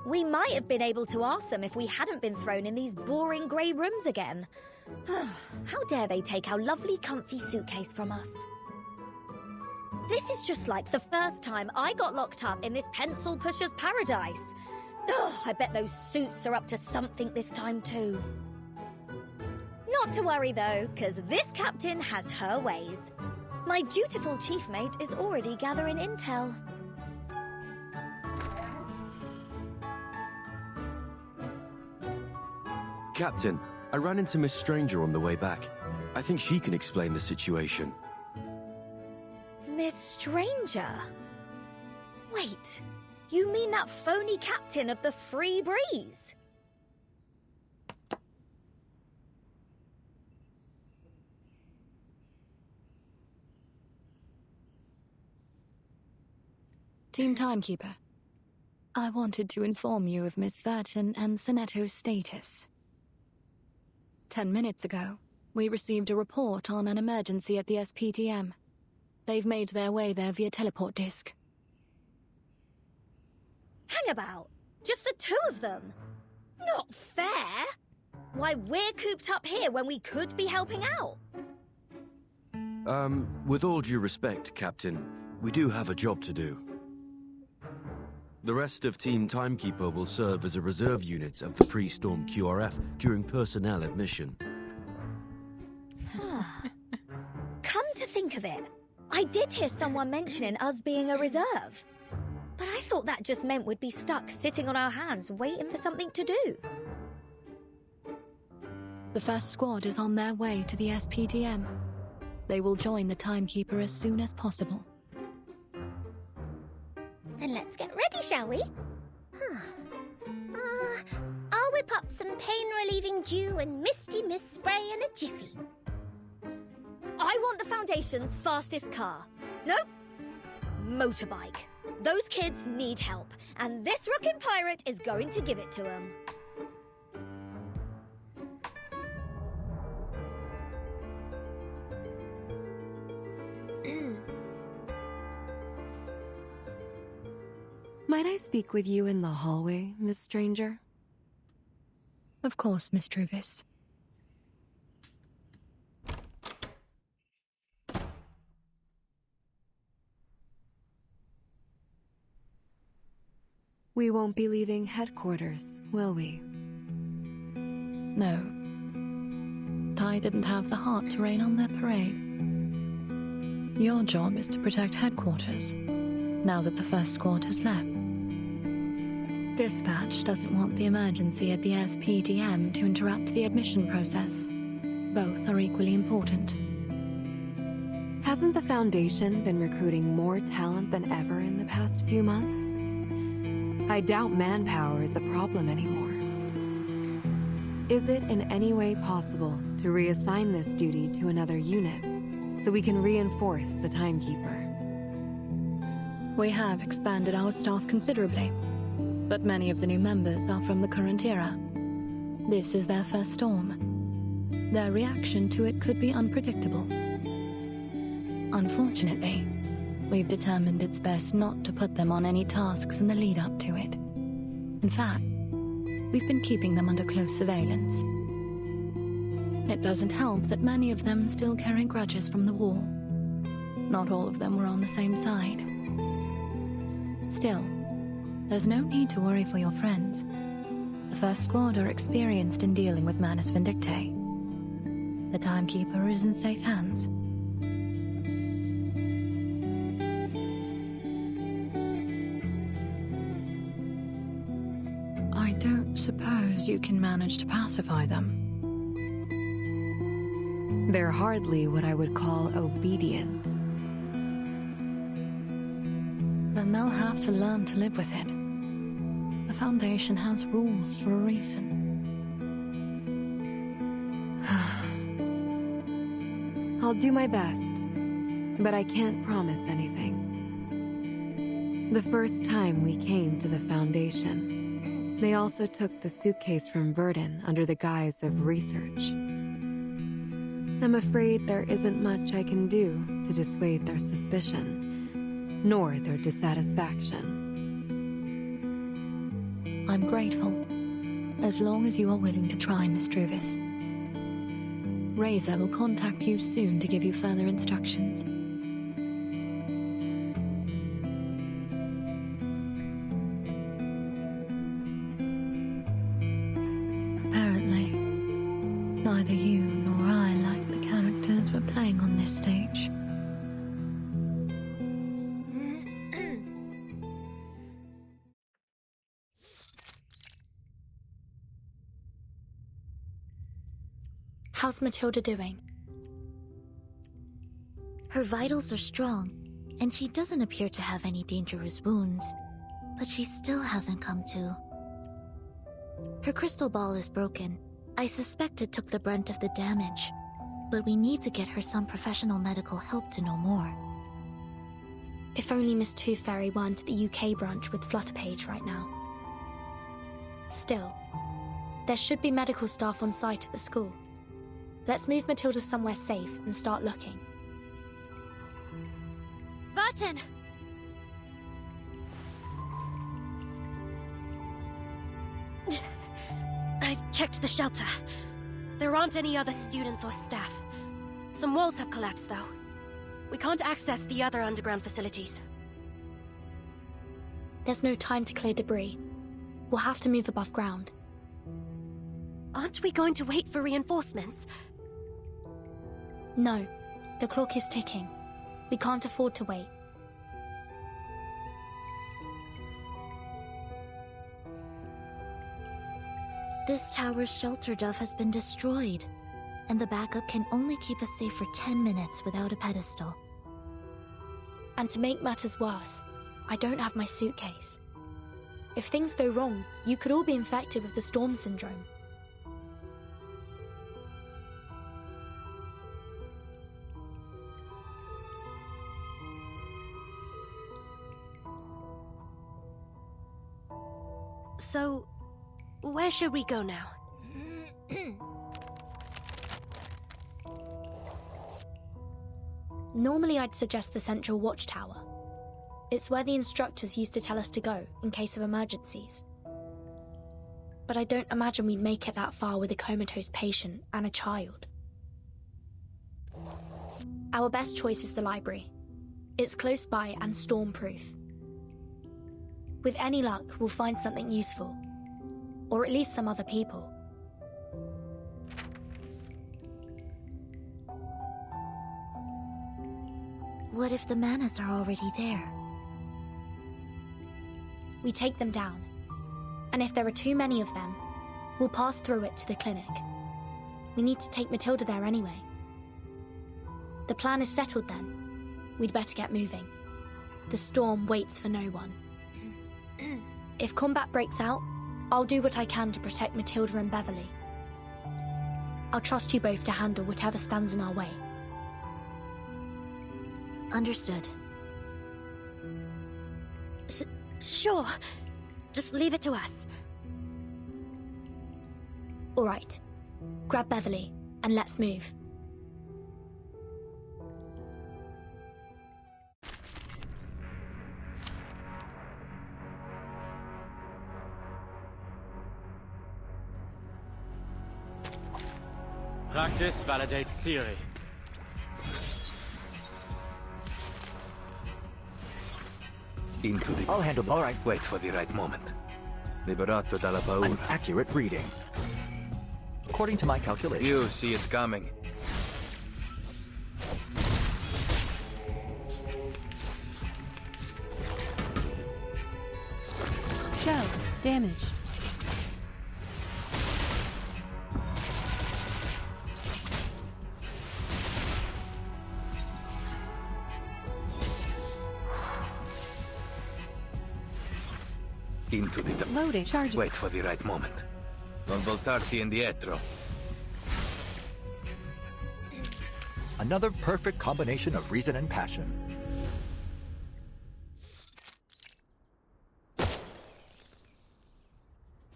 We might have been able to ask them if we hadn't been thrown in these boring grey rooms again. How dare they take our lovely comfy suitcase from us? This is just like the first time I got locked up in this pencil pusher's paradise. I bet those suits are up to something this time too. Not to worry though, because this captain has her ways. My dutiful chief mate is already gathering intel. Captain, I ran into Miss Stranger on the way back. I think she can explain the situation. Miss Stranger? Wait, you mean that phony captain of the Free Breeze? Team Timekeeper, I wanted to inform you of Miss Vertin and Zanetto's status. 10 minutes ago, we received a report on an emergency at the SPTM. They've made their way there via teleport disc. Hang about! Just the two of them? Not fair! Why, we're cooped up here when we could be helping out. With all due respect, Captain, we do have a job to do. The rest of Team Timekeeper will serve as a reserve unit of the pre-storm QRF during personnel admission. Come to think of it, I did hear someone mentioning us being a reserve. But I thought that just meant we'd be stuck sitting on our hands waiting for something to do. The first squad is on their way to the SPTM. They will join the Timekeeper as soon as possible. Then let's get ready, shall we? I'll whip up some pain-relieving dew and misty mist spray in a jiffy. I want the Foundation's fastest car. Nope. Motorbike. Those kids need help, and this rockin' pirate is going to give it to them. Might I speak with you in the hallway, Miss Stranger? Of course, Miss Truvis. We won't be leaving headquarters, will we? No. Ty didn't have the heart to rain on their parade. Your job is to protect headquarters, now that the first squad has left. Dispatch doesn't want the emergency at the SPTM to interrupt the admission process. Both are equally important. Hasn't the Foundation been recruiting more talent than ever in the past few months? I doubt manpower is a problem anymore. Is it in any way possible to reassign this duty to another unit, so we can reinforce the Timekeeper? We have expanded our staff considerably, but many of the new members are from the current era. This is their first storm. Their reaction to it could be unpredictable. Unfortunately, we've determined it's best not to put them on any tasks in the lead up to it. In fact, we've been keeping them under close surveillance. It doesn't help that many of them still carry grudges from the war. Not all of them were on the same side. Still, there's no need to worry for your friends. The first squad are experienced in dealing with Manus Vindictae. The Timekeeper is in safe hands. I don't suppose you can manage to pacify them. They're hardly what I would call obedient. Then they'll have to learn to live with it. The Foundation has rules for a reason. I'll do my best, but I can't promise anything. The first time we came to the Foundation, they also took the suitcase from Verdun under the guise of research. I'm afraid there isn't much I can do to dissuade their suspicion, nor their dissatisfaction. I'm grateful, as long as you are willing to try, Miss Druvis. Razor will contact you soon to give you further instructions. Apparently, neither you nor I like the characters we're playing on this stage. How's Matilda doing? Her vitals are strong, and she doesn't appear to have any dangerous wounds, but she still hasn't come to. Her crystal ball is broken. I suspect it took the brunt of the damage, but we need to get her some professional medical help to know more. If only Miss Tooth Fairy weren't at the UK branch with Flutterpage right now. Still, there should be medical staff on site at the school. Let's move Matilda somewhere safe and start looking. Vertin! I've checked the shelter. There aren't any other students or staff. Some walls have collapsed, though. We can't access the other underground facilities. There's no time to clear debris. We'll have to move above ground. Aren't we going to wait for reinforcements? No. The clock is ticking. We can't afford to wait. This tower's shelter dove has been destroyed, and the backup can only keep us safe for 10 minutes without a pedestal. And to make matters worse, I don't have my suitcase. If things go wrong, you could all be infected with the storm syndrome. So, where should we go now? Normally I'd suggest the central watchtower. It's where the instructors used to tell us to go in case of emergencies. But I don't imagine we'd make it that far with a comatose patient and a child. Our best choice is the library. It's close by and storm-proof. With any luck, we'll find something useful. Or at least some other people. What if the Manus are already there? We take them down. And if there are too many of them, we'll pass through it to the clinic. We need to take Matilda there anyway. The plan is settled then. We'd better get moving. The storm waits for no one. If combat breaks out, I'll do what I can to protect Matilda and Beverly. I'll trust you both to handle whatever stands in our way. Understood. Sure. Just leave it to us. All right. Grab Beverly, and let's move. Practice validates theory. Into the... I'll handle... All right, wait for the right moment. Liberato dalla paura. An accurate reading. According to my calculations. You see it coming. Shell. Damaged. Into the... Loading. Charging. Wait for the right moment. Non voltarti indietro. Another perfect combination of reason and passion.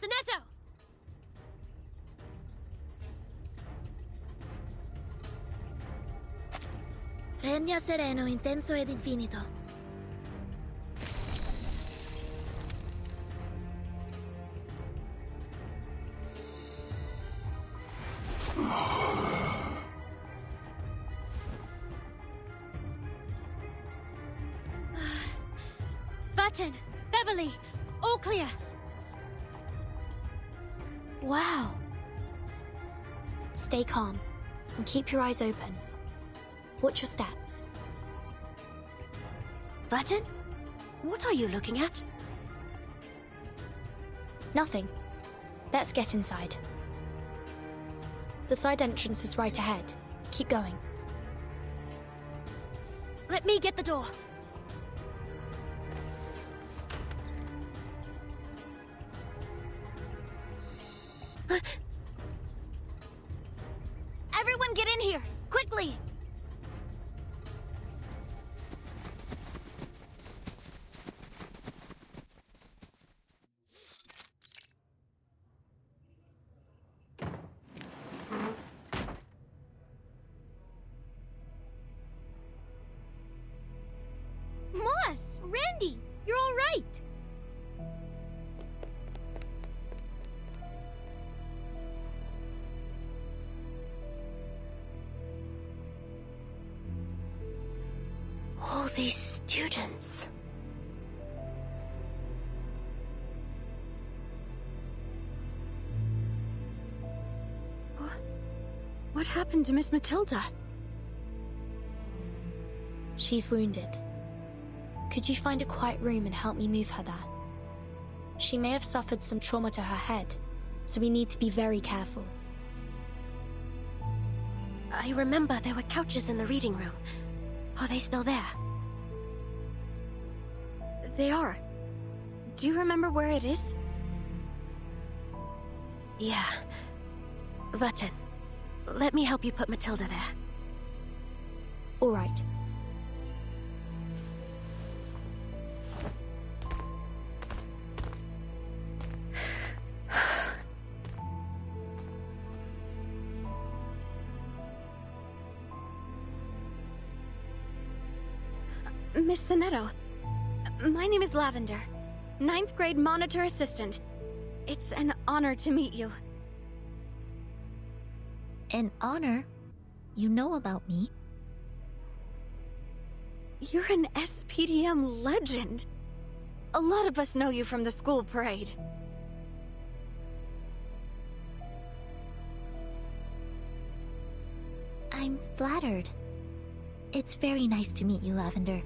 Sonetto! Regna sereno, intenso ed infinito. Button! Beverly! All clear! Wow. Stay calm and keep your eyes open. Watch your step. Button? What are you looking at? Nothing. Let's get inside. The side entrance is right ahead. Keep going. Let me get the door. Everyone get in here! Quickly! Moss! Randy! You're all right! All these students. What happened to Miss Matilda? She's wounded. Could you find a quiet room and help me move her there? She may have suffered some trauma to her head, so we need to be very careful. I remember there were couches in the reading room. Are they still there? They are. Do you remember where it is? Yeah. Button, let me help you put Matilda there. All right. Miss Sonetto, my name is Lavender, 9th grade monitor assistant. It's an honor to meet you. An honor? You know about me? You're an SPDM legend. A lot of us know you from the school parade. I'm flattered. It's very nice to meet you, Lavender.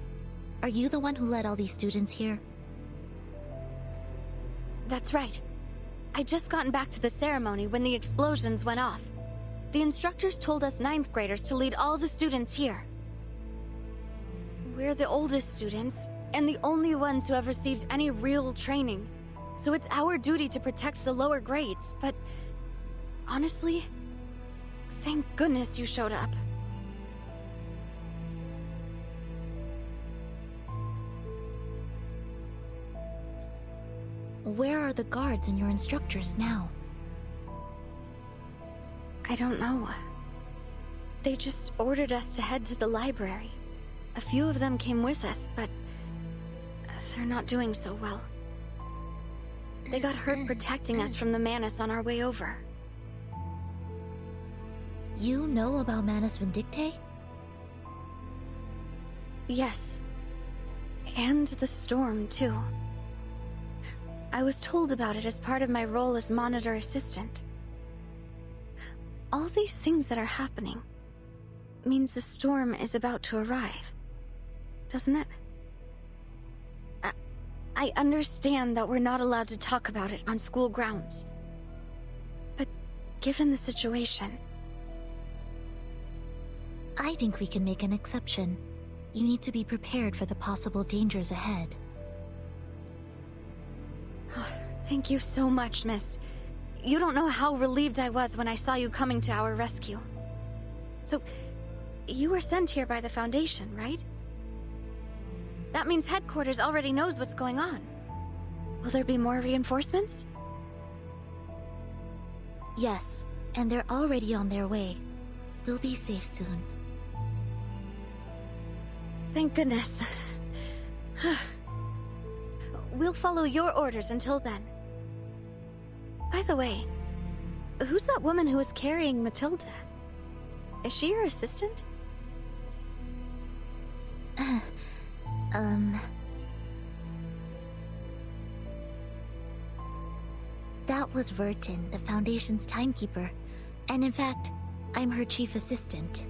Are you the one who led all these students here? That's right. I just gotten back to the ceremony when the explosions went off. The instructors told us 9th graders to lead all the students here. We're the oldest students, and the only ones who have received any real training. So it's our duty to protect the lower grades, but... honestly, thank goodness you showed up. Where are the guards and your instructors now? I don't know. They just ordered us to head to the library. A few of them came with us, but they're not doing so well. They got hurt protecting us from the Manus on our way over. You know about Manus Vindictae? Yes. And the storm, too. I was told about it as part of my role as monitor assistant. All these things that are happening means the storm is about to arrive, doesn't it? I understand that we're not allowed to talk about it on school grounds. But given the situation... I think we can make an exception. You need to be prepared for the possible dangers ahead. Thank you so much, miss. You don't know how relieved I was when I saw you coming to our rescue. So, you were sent here by the Foundation, right? That means headquarters already knows what's going on. Will there be more reinforcements? Yes, and they're already on their way. We'll be safe soon. Thank goodness. We'll follow your orders until then. By the way, who's that woman who is carrying Matilda? Is she your assistant? That was Vertin, the Foundation's timekeeper. And in fact, I'm her chief assistant.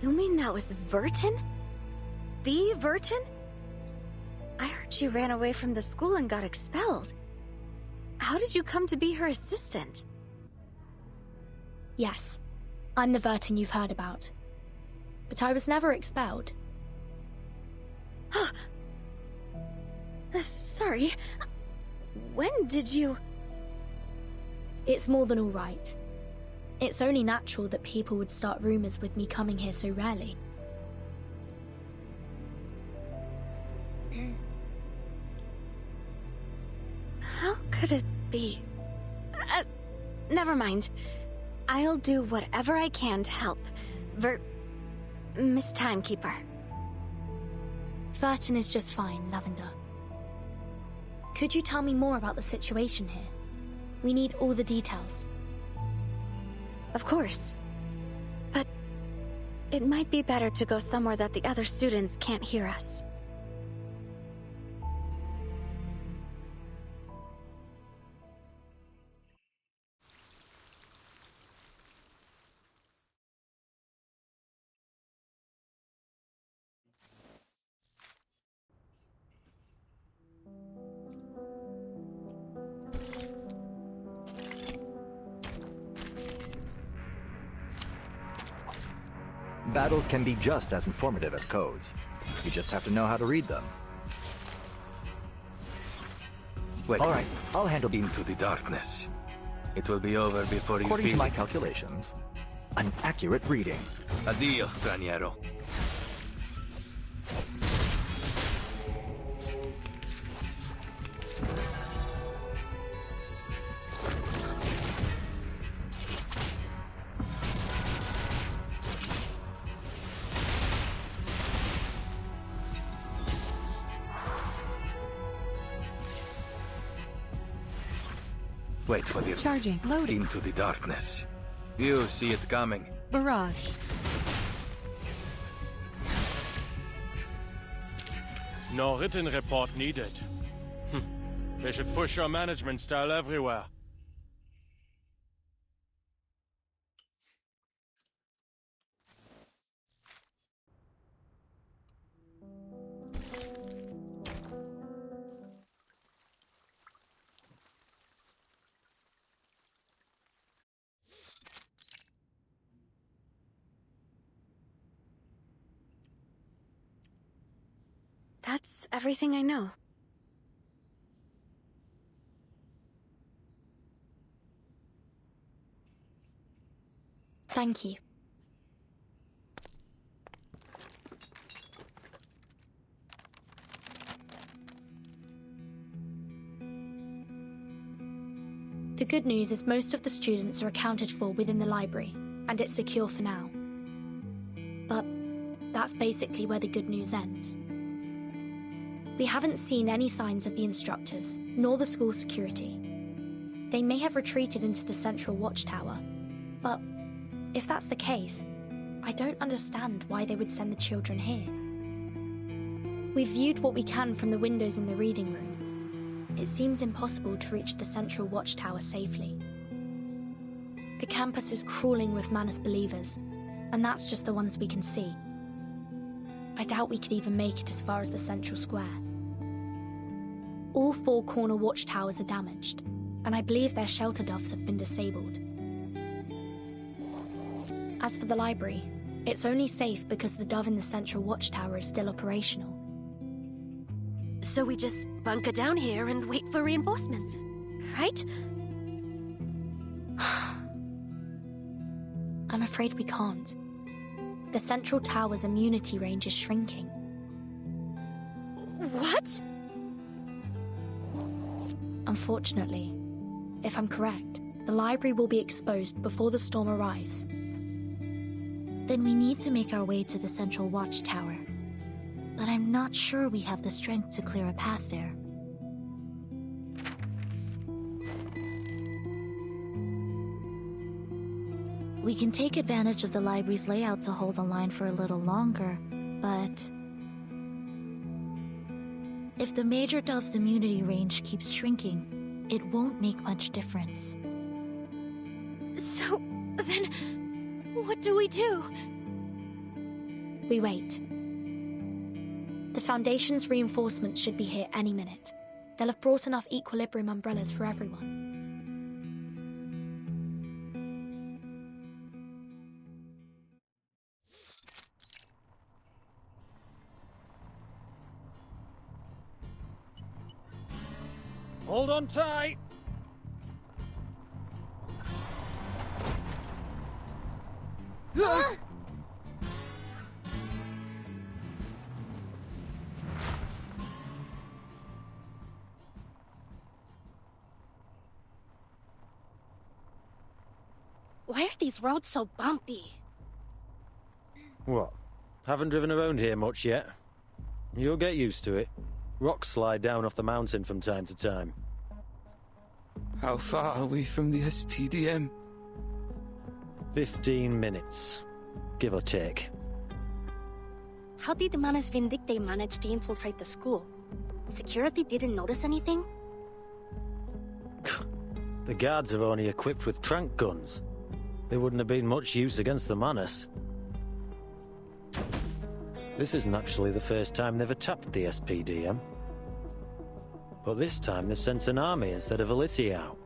You mean that was Vertin? The Vertin? I heard she ran away from the school and got expelled. How did you come to be her assistant? Yes, I'm the Vertin you've heard about. But I was never expelled. Sorry. When did you... It's more than all right. It's only natural that people would start rumors with me coming here so rarely. How could it be? Never mind. I'll do whatever I can to help. Miss Timekeeper. Vertin is just fine, Lavender. Could you tell me more about the situation here? We need all the details. Of course. But it might be better to go somewhere that the other students can't hear us. Battles can be just as informative as codes. You just have to know how to read them. Wait. All right, I'll handle... Into the darkness. It will be over before you According to feel my it. calculations, an accurate reading. Addio, straniero. Wait for the... Charging. Loading. Into the darkness. You see it coming. Barrage. No written report needed. They should push your management style everywhere. That's everything I know. Thank you. The good news is most of the students are accounted for within the library, and it's secure for now. But that's basically where the good news ends. We haven't seen any signs of the instructors, nor the school security. They may have retreated into the central watchtower, but if that's the case, I don't understand why they would send the children here. We've viewed what we can from the windows in the reading room. It seems impossible to reach the central watchtower safely. The campus is crawling with Manus believers, and that's just the ones we can see. I doubt we could even make it as far as the central square. All 4 corner watchtowers are damaged, and I believe their shelter doves have been disabled. As for the library, it's only safe because the dove in the central watchtower is still operational. So we just bunker down here and wait for reinforcements, right? I'm afraid we can't. The central tower's immunity range is shrinking. What? Unfortunately, if I'm correct, the library will be exposed before the storm arrives. Then we need to make our way to the central watchtower. But I'm not sure we have the strength to clear a path there. We can take advantage of the library's layout to hold the line for a little longer, but if the Major Dove's immunity range keeps shrinking, it won't make much difference. So, then, what do we do? We wait. The Foundation's reinforcements should be here any minute. They'll have brought enough equilibrium umbrellas for everyone. Hold on tight! Why are these roads so bumpy? What? Haven't driven around here much yet? You'll get used to it. Rocks slide down off the mountain from time to time. How far are we from the SPDM? 15 minutes, give or take. How did the Manus Vindictae manage to infiltrate the school? Security didn't notice anything? The guards are only equipped with trank guns. They wouldn't have been much use against the Manus. This isn't actually the first time they've attacked the SPDM. But this time they've sent an army instead of Elysia out.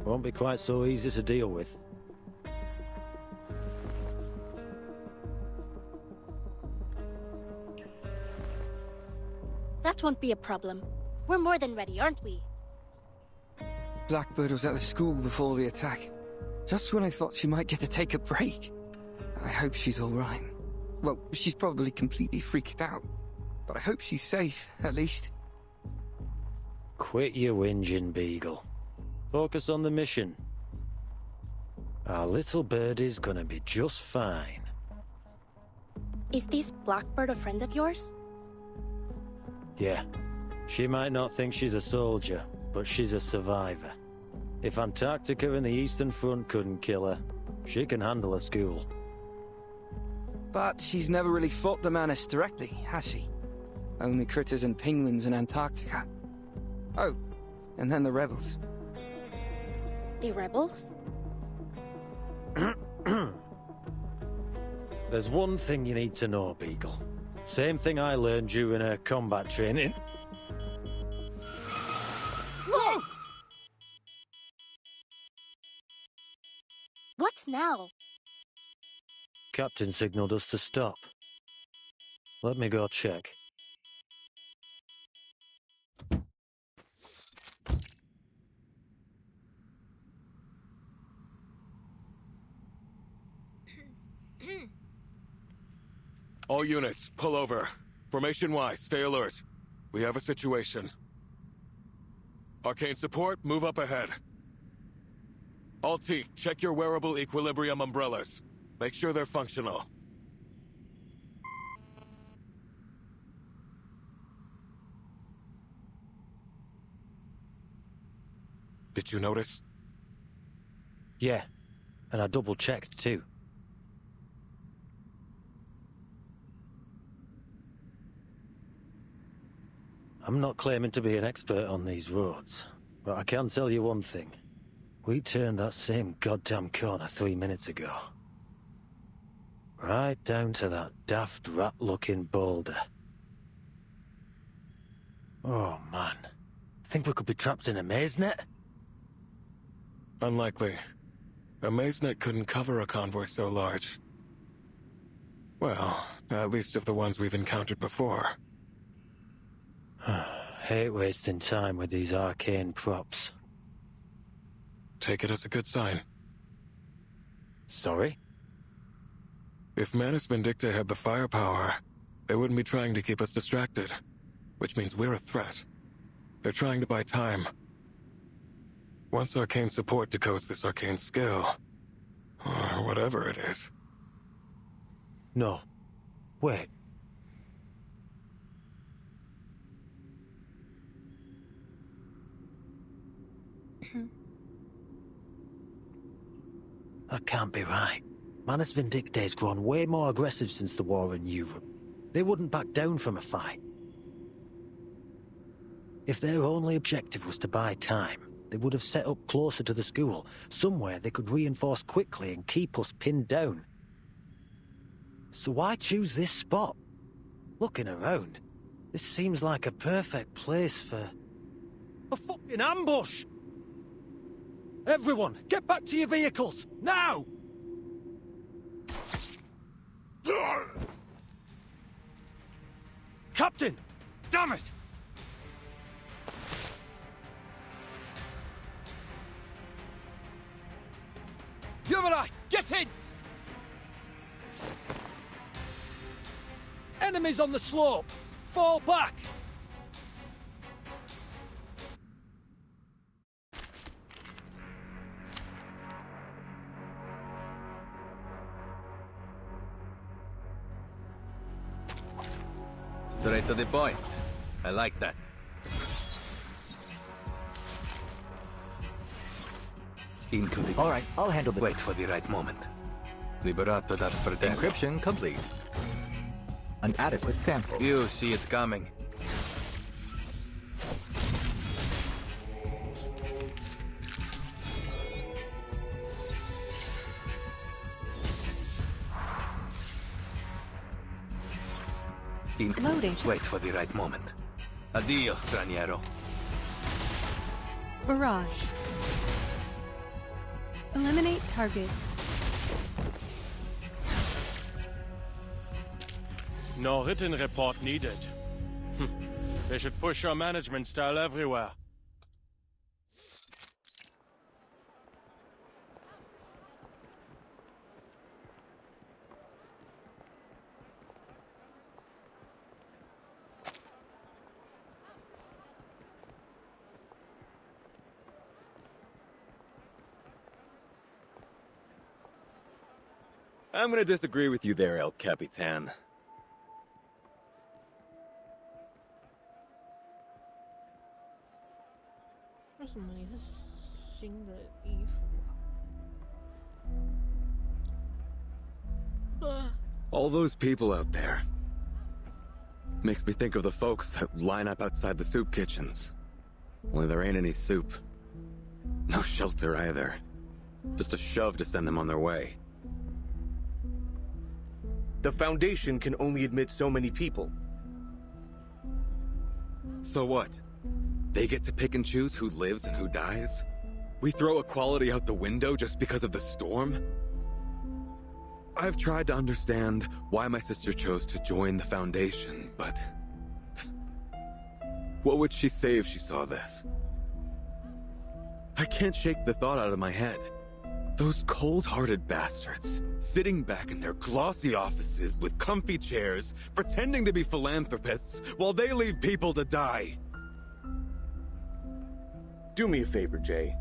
Won't be quite so easy to deal with. That won't be a problem. We're more than ready, aren't we? Blackbird was at the school before the attack. Just when I thought she might get to take a break. I hope she's alright. Well, she's probably completely freaked out. But I hope she's safe, at least. Quit your whinging, Beagle. Focus on the mission. Our little birdie's gonna be just fine. Is this Blackbird a friend of yours? Yeah. She might not think she's a soldier, but she's a survivor. If Antarctica and the Eastern Front couldn't kill her, she can handle a school. But she's never really fought the Manus directly, has she? Only critters and penguins in Antarctica. Oh, and then the rebels. The rebels? There's one thing you need to know, Beagle. Same thing I learned during her combat training. Whoa! What now? Captain signaled us to stop. Let me go check. All units, pull over. Formation-wise, stay alert. We have a situation. Arcane support, move up ahead. Alt-T, check your wearable equilibrium umbrellas. Make sure they're functional. Did you notice? Yeah, and I double-checked too. I'm not claiming to be an expert on these roads, but I can tell you one thing. We turned that same goddamn corner 3 minutes ago. Right down to that daft rat-looking boulder. Oh man, think we could be trapped in a maze net? Unlikely. A maze net couldn't cover a convoy so large. Well, at least of the ones we've encountered before. Hate wasting time with these arcane props. Take it as a good sign. Sorry? If Manus Vindicta had the firepower, they wouldn't be trying to keep us distracted. Which means we're a threat. They're trying to buy time. Once arcane support decodes this arcane skill, or whatever it is. No. Wait. That can't be right. Manus Vindicta's grown way more aggressive since the war in Europe. They wouldn't back down from a fight. If their only objective was to buy time, they would have set up closer to the school, somewhere they could reinforce quickly and keep us pinned down. So why choose this spot? Looking around, this seems like a perfect place for... a fucking ambush! Everyone, get back to your vehicles, now! Captain! Damn it! Yumara, get in! Enemies on the slope! Fall back! Straight to the point. I like that. Into the... All right, I'll handle the... Wait for the right moment. Liberato dal fratello. Encryption complete. An adequate sample. You see it coming. Loading. Wait for the right moment. Addio, straniero. Barrage. Eliminate target. No written report needed. They should push our management style everywhere. I'm gonna disagree with you there, El Capitan. All those people out there. Makes me think of the folks that line up outside the soup kitchens. Only there ain't any soup. No shelter either. Just a shove to send them on their way. The Foundation can only admit so many people. So what? They get to pick and choose who lives and who dies? We throw equality out the window just because of the storm? I've tried to understand why my sister chose to join the Foundation, but... what would she say if she saw this? I can't shake the thought out of my head. Those cold-hearted bastards, sitting back in their glossy offices with comfy chairs, pretending to be philanthropists while they leave people to die. Do me a favor, Jay.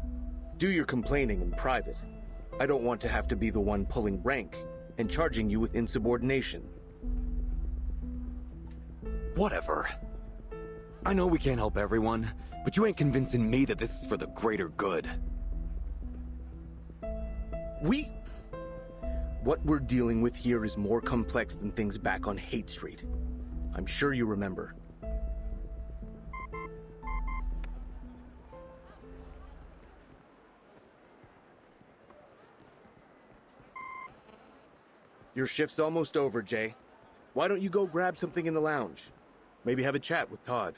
Do your complaining in private. I don't want to have to be the one pulling rank and charging you with insubordination. Whatever. I know we can't help everyone, but you ain't convincing me that this is for the greater good. What we're dealing with here is more complex than things back on Hate Street. I'm sure you remember. Your shift's almost over, Jay. Why don't you go grab something in the lounge? Maybe have a chat with Todd.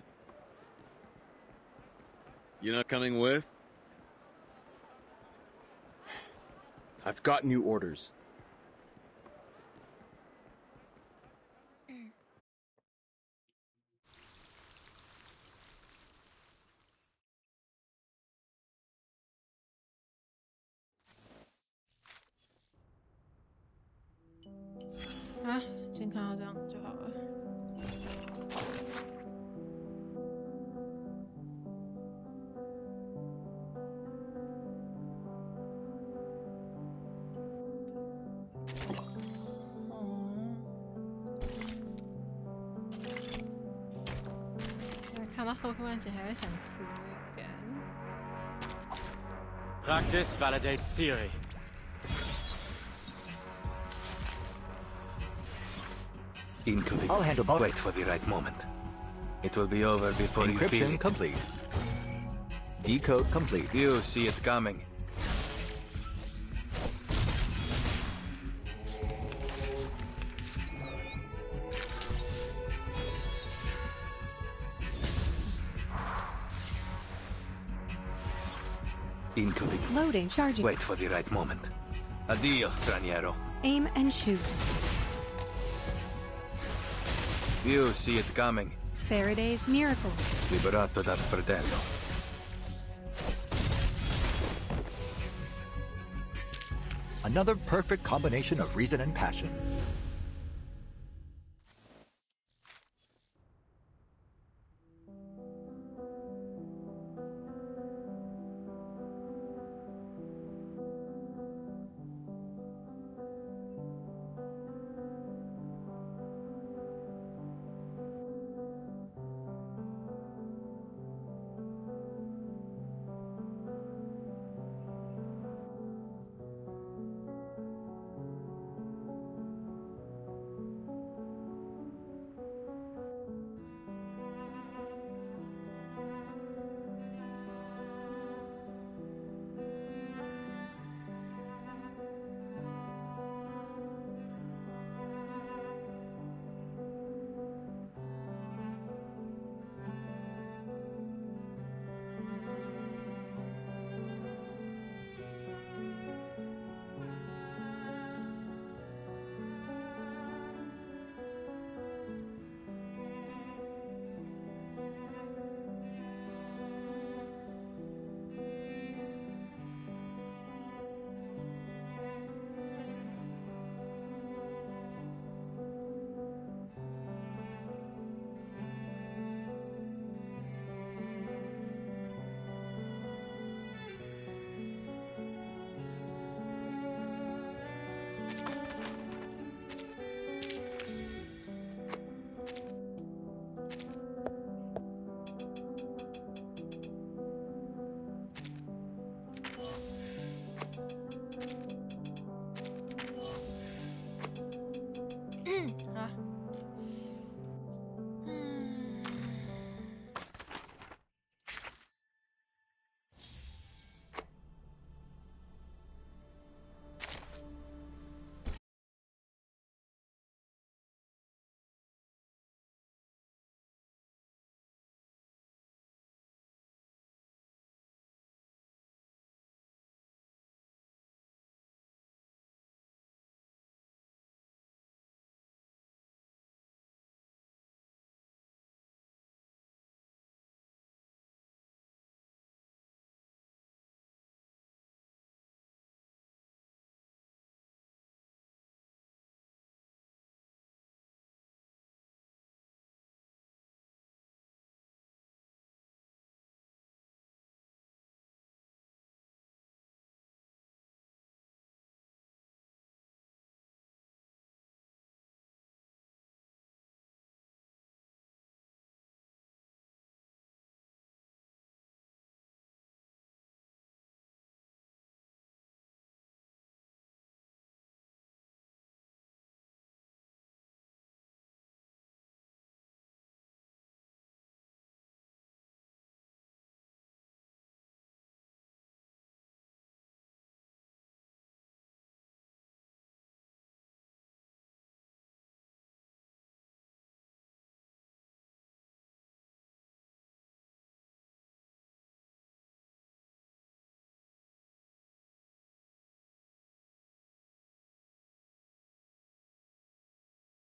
You not coming with? I've got new orders.啊，先看到这样就好了。看到后半截还会想哭感。Practice validates theory. I'll handle both. Wait for the right moment. It will be over before you feel Encryption it. complete. Decode complete. You see it coming. Incoming. Loading, charging. Wait for the right moment. Addio, straniero. Aim and shoot. You see it coming. Faraday's miracle. Liberato dal fratello. Another perfect combination of reason and passion.